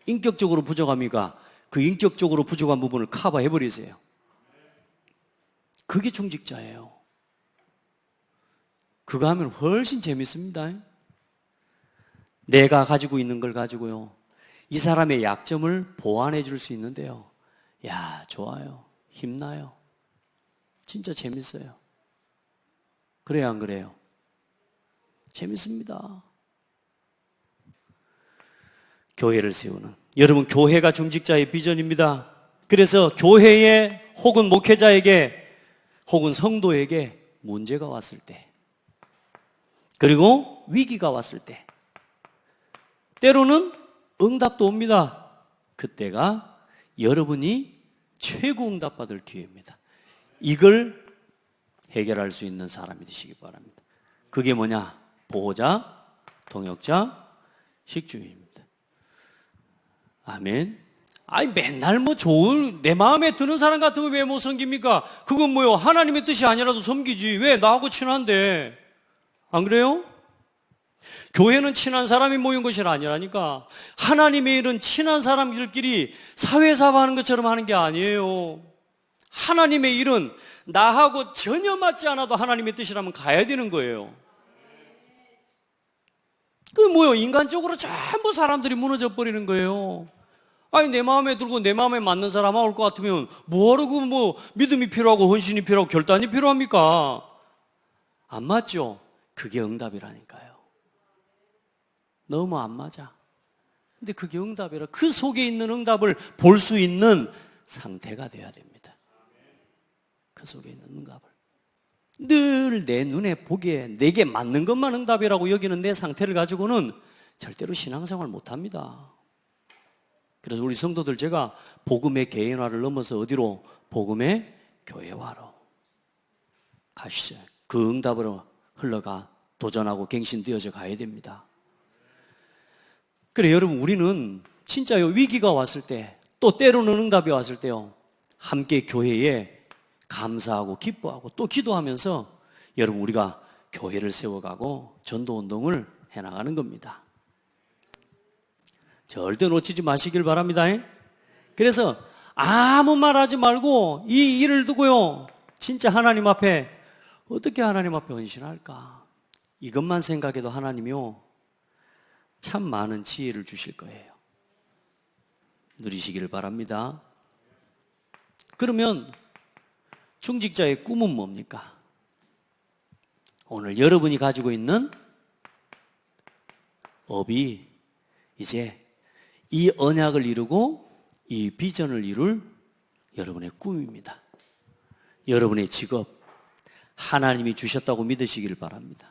인격적으로 부족합니까? 그 인격적으로 부족한 부분을 커버해버리세요. 그게 중직자예요. 그거 하면 훨씬 재밌습니다. 내가 가지고 있는 걸 가지고요, 이 사람의 약점을 보완해 줄 수 있는데요. 야, 좋아요. 힘나요. 진짜 재밌어요. 그래요, 안 그래요? 재밌습니다. 교회를 세우는, 여러분, 교회가 중직자의 비전입니다. 그래서 교회에 혹은 목회자에게 혹은 성도에게 문제가 왔을 때, 그리고 위기가 왔을 때, 때로는 응답도 옵니다. 그때가 여러분이 최고 응답받을 기회입니다. 이걸 해결할 수 있는 사람이 되시기 바랍니다. 그게 뭐냐? 보호자, 동역자, 식주인입니다. 아멘. 아니, 맨날 뭐 좋은, 내 마음에 드는 사람 같으면 왜 못 섬깁니까? 그건 뭐요? 하나님의 뜻이 아니라도 섬기지. 왜? 나하고 친한데. 안 그래요? 교회는 친한 사람이 모인 것이 아니라니까. 하나님의 일은 친한 사람들끼리 사회사업하는 것처럼 하는 게 아니에요. 하나님의 일은 나하고 전혀 맞지 않아도 하나님의 뜻이라면 가야 되는 거예요. 그 뭐요? 인간적으로 전부 사람들이 무너져 버리는 거예요. 아니, 내 마음에 들고 내 마음에 맞는 사람 올 것 같으면 뭐하러 뭐 믿음이 필요하고 헌신이 필요하고 결단이 필요합니까? 안 맞죠? 그게 응답이라니까요. 너무 안 맞아. 근데 그게 응답이라. 그 속에 있는 응답을 볼 수 있는 상태가 돼야 됩니다. 그 속에 있는 응답을 늘 내 눈에 보기에 내게 맞는 것만 응답이라고 여기는 내 상태를 가지고는 절대로 신앙생활 못합니다. 그래서 우리 성도들, 제가 복음의 개인화를 넘어서 어디로? 복음의 교회화로 가시죠. 그 응답으로 흘러가 도전하고 갱신되어져 가야 됩니다. 그래, 여러분, 우리는 진짜요, 위기가 왔을 때, 또 때로는 응답이 왔을 때요, 함께 교회에 감사하고 기뻐하고 또 기도하면서 여러분, 우리가 교회를 세워가고 전도운동을 해나가는 겁니다. 절대 놓치지 마시길 바랍니다. 그래서 아무 말 하지 말고 이 일을 두고요, 진짜 하나님 앞에 어떻게 하나님 앞에 헌신할까, 이것만 생각해도 하나님이요, 참 많은 지혜를 주실 거예요. 누리시기를 바랍니다. 그러면 중직자의 꿈은 뭡니까? 오늘 여러분이 가지고 있는 업이 이제 이 언약을 이루고 이 비전을 이룰 여러분의 꿈입니다. 여러분의 직업, 하나님이 주셨다고 믿으시길 바랍니다.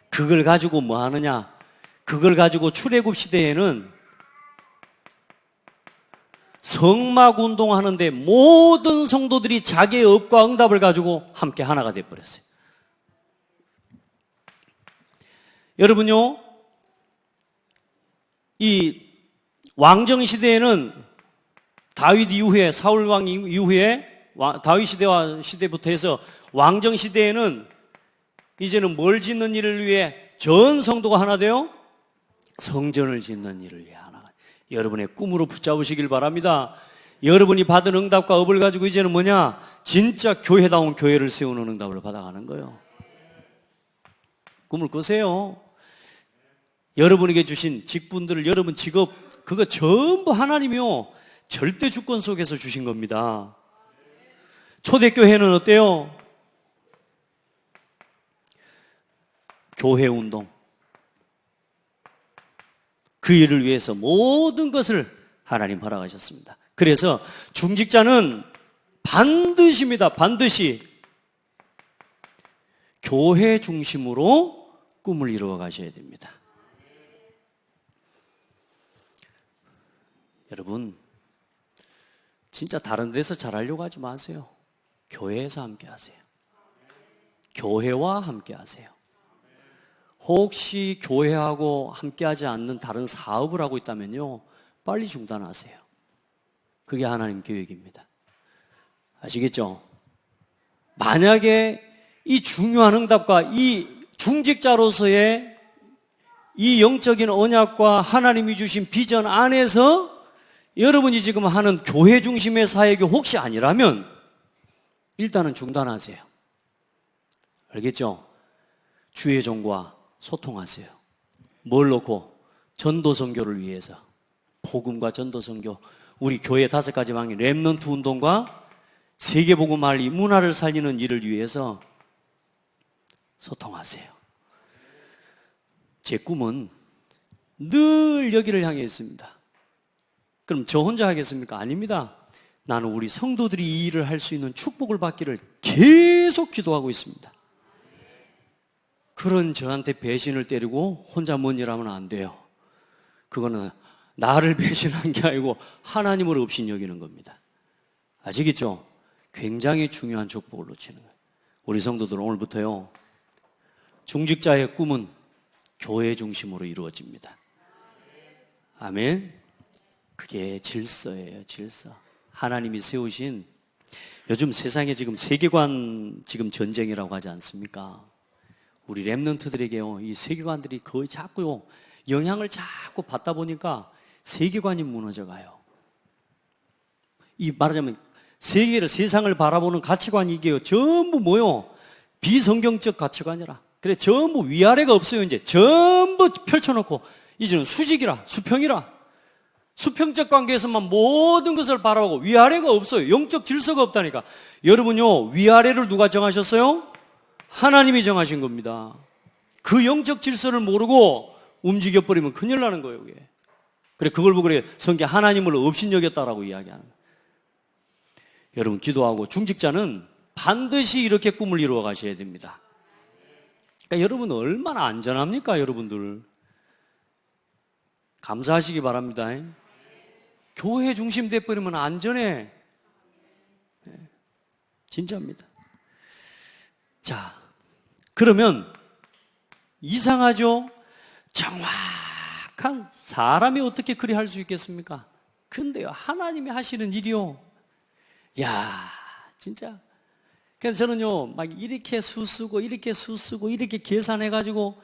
그걸 가지고 뭐 하느냐? 그걸 가지고 출애굽 시대에는 성막 운동하는데 모든 성도들이 자기의 업과 응답을 가지고 함께 하나가 되어버렸어요. 여러분요, 이 왕정 시대에는 다윗 이후에, 사울 왕 이후에, 다윗 시대부터 해서 왕정 시대에는 이제는 뭘 짓는 일을 위해 전 성도가 하나 되어 성전을 짓는 일을 위해 하나. 여러분의 꿈으로 붙잡으시길 바랍니다. 여러분이 받은 응답과 업을 가지고 이제는 뭐냐? 진짜 교회다운 교회를 세우는 응답을 받아가는 거예요. 꿈을 꾸세요. 여러분에게 주신 직분들을, 여러분 직업, 그거 전부 하나님이요, 절대 주권 속에서 주신 겁니다. 초대교회는 어때요? 교회운동. 그 일을 위해서 모든 것을 하나님 허락하셨습니다. 그래서 중직자는 반드시입니다. 반드시 교회 중심으로 꿈을 이루어 가셔야 됩니다. 여러분, 진짜 다른 데서 잘하려고 하지 마세요. 교회에서 함께 하세요. 교회와 함께 하세요. 혹시 교회하고 함께하지 않는 다른 사업을 하고 있다면요, 빨리 중단하세요. 그게 하나님 계획입니다. 아시겠죠? 만약에 이 중요한 응답과 이 중직자로서의 이 영적인 언약과 하나님이 주신 비전 안에서 여러분이 지금 하는 교회 중심의 사역이 혹시 아니라면 일단은 중단하세요. 알겠죠? 주의 종과 소통하세요. 뭘 놓고? 전도 선교를 위해서. 복음과 전도 선교. 우리 교회 5가지 방향 렘넌트 운동과 세계복음 알리 문화를 살리는 일을 위해서 소통하세요. 제 꿈은 늘 여기를 향해 있습니다. 그럼 저 혼자 하겠습니까? 아닙니다. 나는 우리 성도들이 이 일을 할 수 있는 축복을 받기를 계속 기도하고 있습니다. 그런 저한테 배신을 때리고 혼자 뭔 일 하면 안 돼요. 그거는 나를 배신한 게 아니고 하나님을 없인 여기는 겁니다. 아시겠죠? 굉장히 중요한 축복을 놓치는 거예요. 우리 성도들 오늘부터요, 중직자의 꿈은 교회 중심으로 이루어집니다. 아멘. 그게 질서예요, 질서. 하나님이 세우신, 요즘 세상에 지금 세계관 지금 전쟁이라고 하지 않습니까? 우리 렘넌트들에게요, 이 세계관들이 거의 자꾸요, 영향을 자꾸 받다 보니까 세계관이 무너져 가요. 이 말하자면 세계를, 세상을 바라보는 가치관이 이게요, 전부 뭐요? 비성경적 가치관이라. 그래, 전부 위아래가 없어요. 이제 전부 펼쳐놓고 이제는 수직이라, 수평이라. 수평적 관계에서만 모든 것을 바라보고 위아래가 없어요. 영적 질서가 없다니까. 여러분요, 위아래를 누가 정하셨어요? 하나님이 정하신 겁니다. 그 영적 질서를 모르고 움직여버리면 큰일 나는 거예요, 그게. 그래, 그걸 보고 그래, 성경 하나님을 업신여겼다라고 이야기하는 거예요. 여러분, 기도하고 중직자는 반드시 이렇게 꿈을 이루어 가셔야 됩니다. 그러니까 여러분 얼마나 안전합니까, 여러분들? 감사하시기 바랍니다. 교회 중심 돼버리면 안전해. 진짜입니다. 자, 그러면 이상하죠? 정확한 사람이 어떻게 그리 할 수 있겠습니까? 근데요, 하나님이 하시는 일이요, 야, 진짜. 그래서 저는요, 막 이렇게 수쓰고 이렇게 계산해가지고,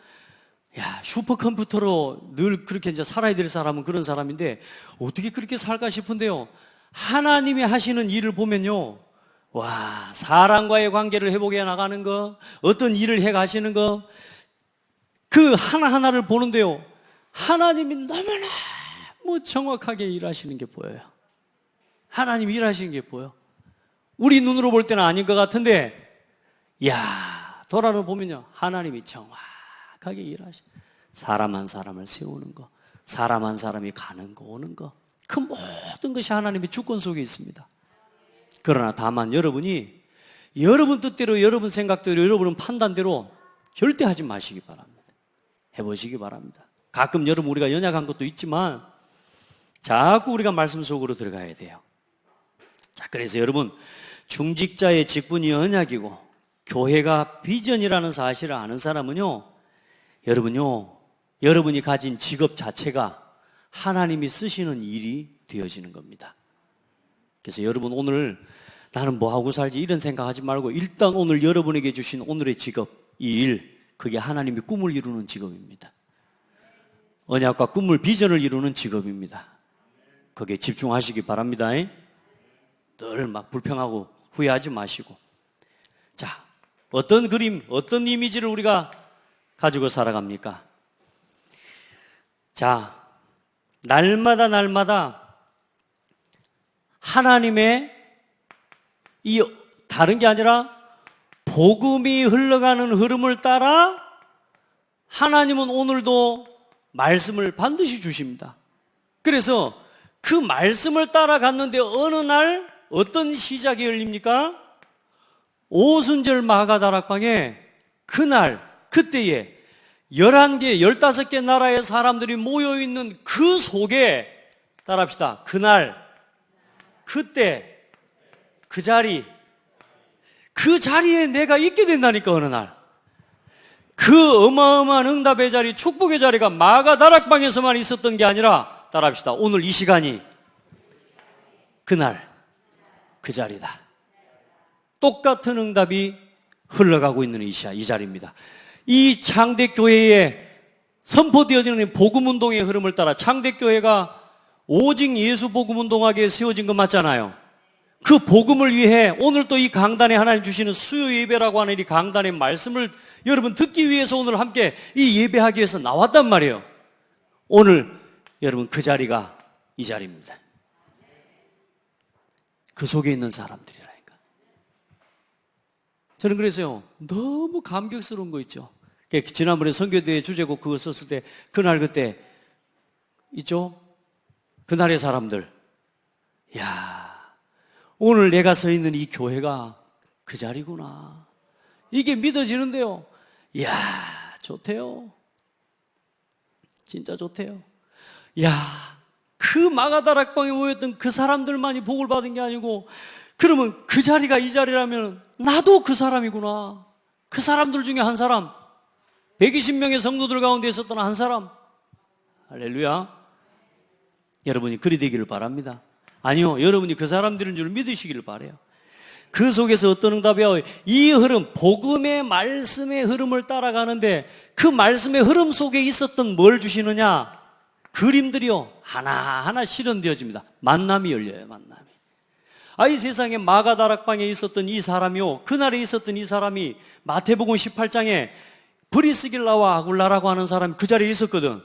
야, 슈퍼컴퓨터로 늘 그렇게 이제 살아야 될 사람은 그런 사람인데 어떻게 그렇게 살까 싶은데요, 하나님이 하시는 일을 보면요, 와, 사람과의 관계를 회복해 나가는 거, 어떤 일을 해 가시는 거, 그 하나하나를 보는데요, 하나님이 너무너무 정확하게 일하시는 게 보여요. 하나님이 일하시는 게 보여. 우리 눈으로 볼 때는 아닌 것 같은데, 야, 돌아를 보면요, 하나님이 정확하게 일하시. 사람 한 사람을 세우는 거, 사람 한 사람이 가는 거, 오는 거, 그 모든 것이 하나님의 주권 속에 있습니다. 그러나 다만 여러분이 여러분 뜻대로, 여러분 생각대로, 여러분 판단대로 절대 하지 마시기 바랍니다. 해보시기 바랍니다. 가끔 여러분 우리가 연약한 것도 있지만 자꾸 우리가 말씀 속으로 들어가야 돼요. 자, 그래서 여러분, 중직자의 직분이 언약이고 교회가 비전이라는 사실을 아는 사람은요, 여러분요, 여러분이 가진 직업 자체가 하나님이 쓰시는 일이 되어지는 겁니다. 그래서 여러분, 오늘 나는 뭐 하고 살지 이런 생각하지 말고 일단 오늘 여러분에게 주신 오늘의 직업, 이 일, 그게 하나님이 꿈을 이루는 직업입니다. 언약과 꿈을, 비전을 이루는 직업입니다. 거기에 집중하시기 바랍니다. 늘 막 불평하고 후회하지 마시고. 자, 어떤 그림, 어떤 이미지를 우리가 가지고 살아갑니까? 자, 날마다 하나님의 이 다른 게 아니라 복음이 흘러가는 흐름을 따라 하나님은 오늘도 말씀을 반드시 주십니다. 그래서 그 말씀을 따라갔는데 어느 날 어떤 시작이 열립니까? 오순절 마가다락방에 그날 그때에 11개, 15개 나라의 사람들이 모여있는 그 속에 따라합시다. 그날, 그때, 그 자리, 그 자리에 내가 있게 된다니까 어느 날. 그 어마어마한 응답의 자리, 축복의 자리가 마가다락방에서만 있었던 게 아니라 따라합시다. 오늘 이 시간이 그날, 그 자리다. 똑같은 응답이 흘러가고 있는 이 자리입니다. 이 창대교회에 선포되어지는 복음운동의 흐름을 따라 창대교회가 오직 예수 복음운동하기에 세워진 거 맞잖아요. 그 복음을 위해 오늘 또 이 강단에 하나님 주시는 수요 예배라고 하는 이 강단의 말씀을 여러분 듣기 위해서 오늘 함께 이 예배하기 위해서 나왔단 말이에요. 오늘 여러분 그 자리가 이 자리입니다. 그 속에 있는 사람들이라니까. 저는 그래서요 너무 감격스러운 거 있죠. 지난번에 선교대회 주제곡 그거 썼을 때 그날 그때 있죠. 그날의 사람들, 야 오늘 내가 서 있는 이 교회가 그 자리구나. 이게 믿어지는데요. 이야, 좋대요. 진짜 좋대요. 야, 그 마가다락방에 모였던 그 사람들만이 복을 받은 게 아니고, 그러면 그 자리가 이 자리라면 나도 그 사람이구나. 그 사람들 중에 한 사람, 120명의 성도들 가운데 있었던 한 사람. 할렐루야. 여러분이 그리 되기를 바랍니다. 아니요, 여러분이 그 사람들인 줄 믿으시기를 바라요. 그 속에서 어떤 응답이요? 이 흐름, 복음의 말씀의 흐름을 따라가는데 그 말씀의 흐름 속에 있었던 뭘 주시느냐? 그림들이요 하나하나 실현되어집니다. 만남이 열려요. 만남이. 이 세상에 마가다락방에 있었던 이 사람이요, 그날에 있었던 이 사람이 마태복음 18장에 브리스길라와 아굴라라고 하는 사람이 그 자리에 있었거든.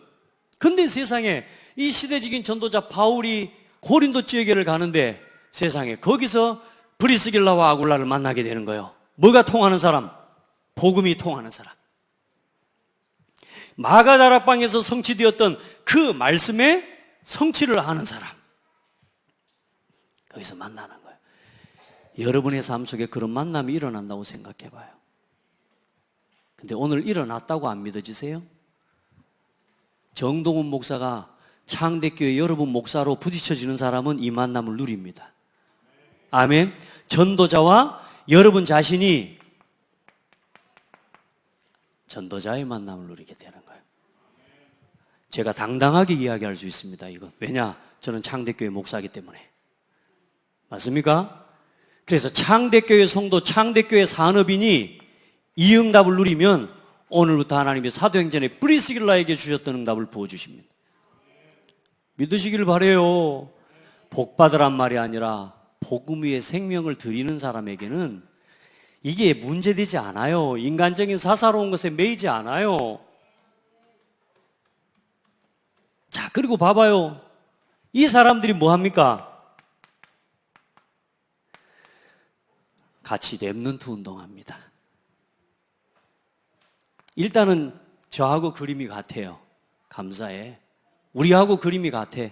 근데 세상에 이 시대적인 전도자 바울이 고린도 지역에를 가는데 세상에 거기서 브리스길라와 아굴라를 만나게 되는 거예요. 뭐가 통하는 사람? 복음이 통하는 사람. 마가다락방에서 성취되었던 그 말씀의 성취를 하는 사람. 거기서 만나는 거예요. 여러분의 삶 속에 그런 만남이 일어난다고 생각해 봐요. 근데 오늘 일어났다고 안 믿어지세요? 정동훈 목사가 창대교회 여러분 목사로 부딪혀지는 사람은 이 만남을 누립니다. 아멘. 전도자와 여러분 자신이 전도자의 만남을 누리게 되는 거예요. 제가 당당하게 이야기할 수 있습니다. 이거 왜냐? 저는 창대교회 목사이기 때문에. 맞습니까? 그래서 창대교회 성도, 창대교회 산업인이 이 응답을 누리면 오늘부터 하나님이 사도행전에 브리스길라에게 주셨던 응답을 부어주십니다. 믿으시기를 바라요. 복 받으란 말이 아니라 복음 위에 생명을 드리는 사람에게는 이게 문제되지 않아요. 인간적인 사사로운 것에 매이지 않아요. 자, 그리고 봐봐요. 이 사람들이 뭐 합니까? 같이 렘넌트 운동합니다. 일단은 저하고 그림이 같아요. 감사해. 우리하고 그림이 같아.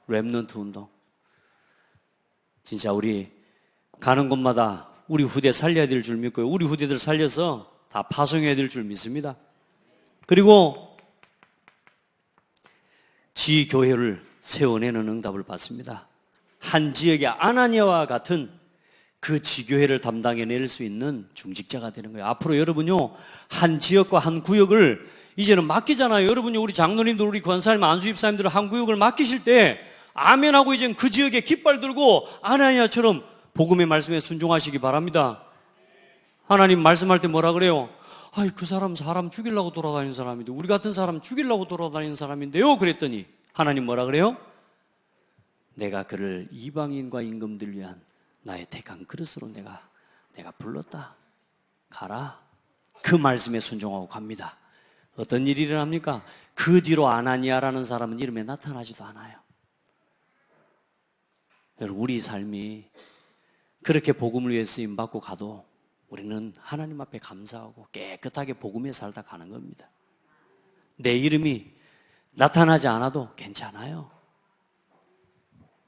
렘넌트 운동. 진짜 우리 가는 곳마다 우리 후대 살려야 될 줄 믿고요. 우리 후대들 살려서 다 파송해야 될 줄 믿습니다. 그리고 지교회를 세워내는 응답을 받습니다. 한 지역의 아나니아와 같은 그 지교회를 담당해낼 수 있는 중직자가 되는 거예요. 앞으로 여러분요, 한 지역과 한 구역을 이제는 맡기잖아요. 여러분이 우리 장로님들, 우리 권사님, 안수집사님들 한 구역을 맡기실 때 아멘하고 이제는 그 지역에 깃발 들고 아나니아처럼 복음의 말씀에 순종하시기 바랍니다. 하나님 말씀할 때 뭐라 그래요? 그 사람 죽이려고 돌아다니는 사람인데, 우리 같은 사람 죽이려고 돌아다니는 사람인데요. 그랬더니 하나님 뭐라 그래요? 내가 그를 이방인과 임금들 위한 나의 택한 그릇으로 내가 불렀다. 가라. 그 말씀에 순종하고 갑니다. 어떤 일이 일어납니까? 그 뒤로 아나니아라는 사람은 이름에 나타나지도 않아요. 여러분, 우리 삶이 그렇게 복음을 위해 쓰임 받고 가도 우리는 하나님 앞에 감사하고 깨끗하게 복음에 살다 가는 겁니다. 내 이름이 나타나지 않아도 괜찮아요.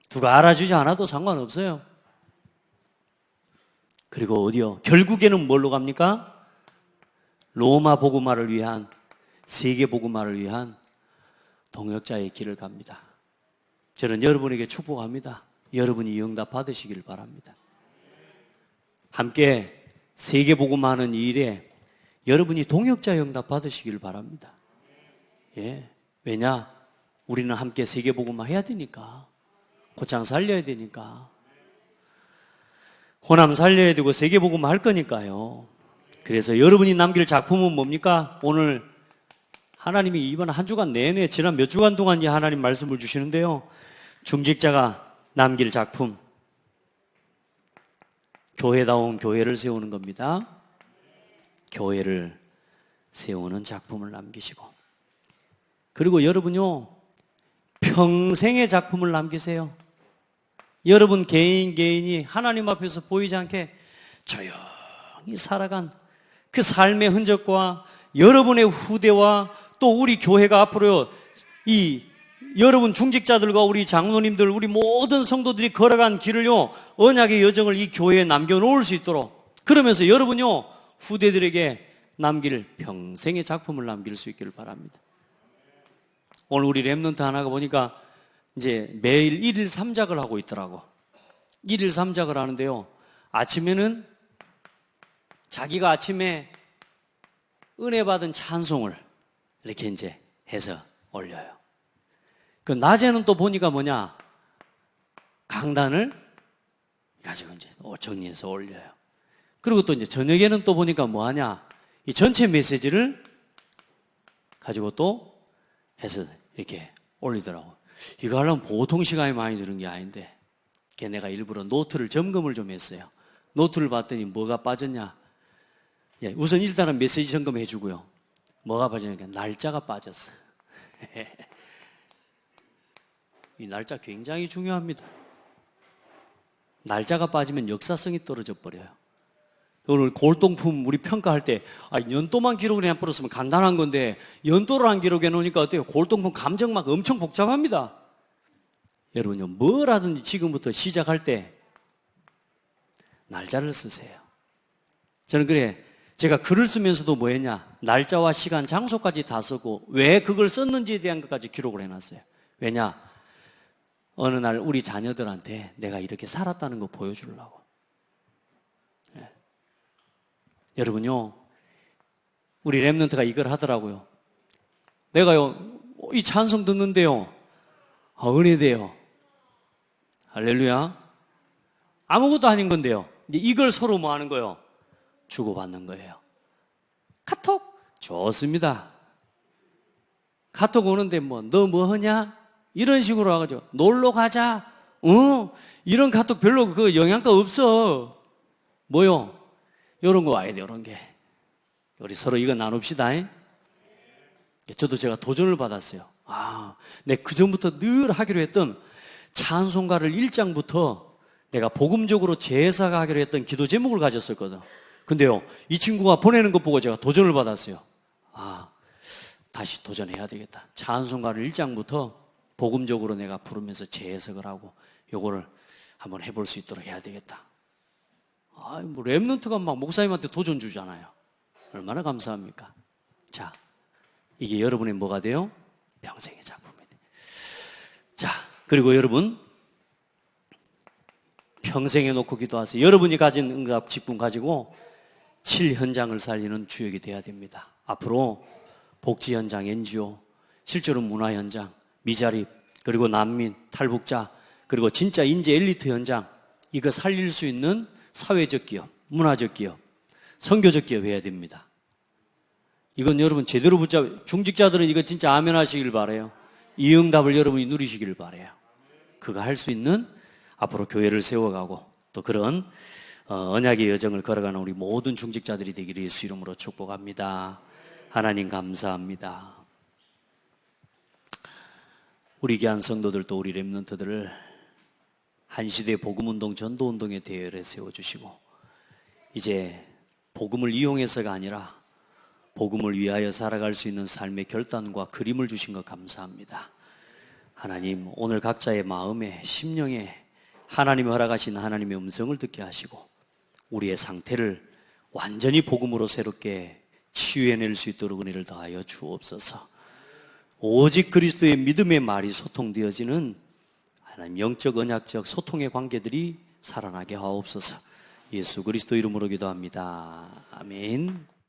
누가 알아주지 않아도 상관없어요. 그리고 어디요? 결국에는 뭘로 갑니까? 로마 복음화를 위한, 세계 복음화를 위한 동역자의 길을 갑니다. 저는 여러분에게 축복합니다. 여러분이 응답 받으시기를 바랍니다. 함께 세계 복음화하는 이 일에 여러분이 동역자 응답 받으시기를 바랍니다. 예. 왜냐? 우리는 함께 세계 복음화 해야 되니까. 고창 살려야 되니까. 호남 살려야 되고 세계 복음화 할 거니까요. 그래서 여러분이 남길 작품은 뭡니까? 오늘 하나님이 이번 한 주간 내내 지난 몇 주간 동안 이 하나님 말씀을 주시는데요. 중직자가 남길 작품, 교회다운 교회를 세우는 겁니다. 교회를 세우는 작품을 남기시고, 그리고 여러분요, 평생의 작품을 남기세요. 여러분 개인이 하나님 앞에서 보이지 않게 조용히 살아간 그 삶의 흔적과 여러분의 후대와 또 우리 교회가 앞으로 이 여러분 중직자들과 우리 장로님들, 우리 모든 성도들이 걸어간 길을요, 언약의 여정을 이 교회에 남겨놓을 수 있도록, 그러면서 여러분요, 후대들에게 남길 평생의 작품을 남길 수 있기를 바랍니다. 오늘 우리 랩넌트 하나가 보니까 이제 매일 1일 3작을 하고 있더라고. 1일 3작을 하는데요, 아침에는 자기가 아침에 은혜 받은 찬송을 이렇게 이제 해서 올려요. 그 낮에는 또 보니까 뭐냐, 강단을 가지고 이제 정리해서 올려요. 그리고 또 이제 저녁에는 또 보니까 뭐 하냐, 이 전체 메시지를 가지고 또 해서 이렇게 올리더라고. 이거 하려면 보통 시간이 많이 드는 게 아닌데, 내가 일부러 노트를 점검을 좀 했어요. 노트를 봤더니 뭐가 빠졌냐? 예, 우선 일단은 메시지 점검해 주고요. 뭐가 빠지냐니까 날짜가 빠졌어. 이 날짜 굉장히 중요합니다. 날짜가 빠지면 역사성이 떨어져 버려요. 오늘 골동품 우리 평가할 때 연도만 기록을 해버렸으면 간단한 건데 연도를 안 기록해 놓으니까 어때요? 골동품 감정 막 엄청 복잡합니다. 여러분요, 뭘 하든지 지금부터 시작할 때 날짜를 쓰세요. 저는 그래, 제가 글을 쓰면서도 뭐 했냐, 날짜와 시간, 장소까지 다 쓰고 왜 그걸 썼는지에 대한 것까지 기록을 해놨어요. 왜냐? 어느 날 우리 자녀들한테 내가 이렇게 살았다는 거 보여주려고. 예. 여러분요, 우리 랩런트가 이걸 하더라고요. 내가요, 이 찬송 듣는데요, 은혜돼요. 할렐루야. 아무것도 아닌 건데요, 이걸 서로 뭐 하는 거예요? 주고받는 거예요. 카톡? 좋습니다. 카톡 오는데 뭐, 너 뭐 하냐? 이런 식으로 와가지고, 놀러 가자. 이런 카톡 별로 그 영양가 없어. 뭐요? 이런 거 와야 돼, 이런 게. 우리 서로 이거 나눕시다. 저도 제가 도전을 받았어요. 내가 그전부터 늘 하기로 했던 찬송가를 1장부터 내가 복음적으로 재해석하기로 했던 기도 제목을 가졌었거든. 근데요, 이 친구가 보내는 것 보고 제가 도전을 받았어요. 다시 도전해야 되겠다. 찬송가를 1장부터 복음적으로 내가 부르면서 재해석을 하고 요거를 한번 해볼 수 있도록 해야 되겠다. 뭐 랩런트가 막 목사님한테 도전 주잖아요. 얼마나 감사합니까? 자, 이게 여러분의 뭐가 돼요? 평생의 작품이 돼요. 자, 그리고 여러분 평생에 놓고 기도하세요. 여러분이 가진 응답 직분 가지고 7현장을 살리는 주역이 돼야 됩니다. 앞으로 복지 현장, NGO, 실제로 문화 현장, 미자립, 그리고 난민, 탈북자, 그리고 진짜 인재 엘리트 현장, 이거 살릴 수 있는 사회적 기업, 문화적 기업, 선교적 기업 해야 됩니다. 이건 여러분 제대로 중직자들은 이거 진짜 아멘 하시길 바라요. 이 응답을 여러분이 누리시기를 바라요. 그거 할 수 있는 앞으로 교회를 세워가고 또 그런 언약의 여정을 걸어가는 우리 모든 중직자들이 되기를 예수 이름으로 축복합니다. 하나님 감사합니다. 우리 귀한 성도들도 우리 랩런트들을 한 시대 복음운동, 전도운동의 대열에 세워주시고 이제 복음을 이용해서가 아니라 복음을 위하여 살아갈 수 있는 삶의 결단과 그림을 주신 것 감사합니다. 하나님, 오늘 각자의 마음에 심령에 하나님이 허락하신 하나님의 음성을 듣게 하시고 우리의 상태를 완전히 복음으로 새롭게 치유해낼 수 있도록 은혜를 더하여 주옵소서. 오직 그리스도의 믿음의 말이 소통되어지는 하나님 영적 언약적 소통의 관계들이 살아나게 하옵소서. 예수 그리스도 이름으로 기도합니다. 아멘.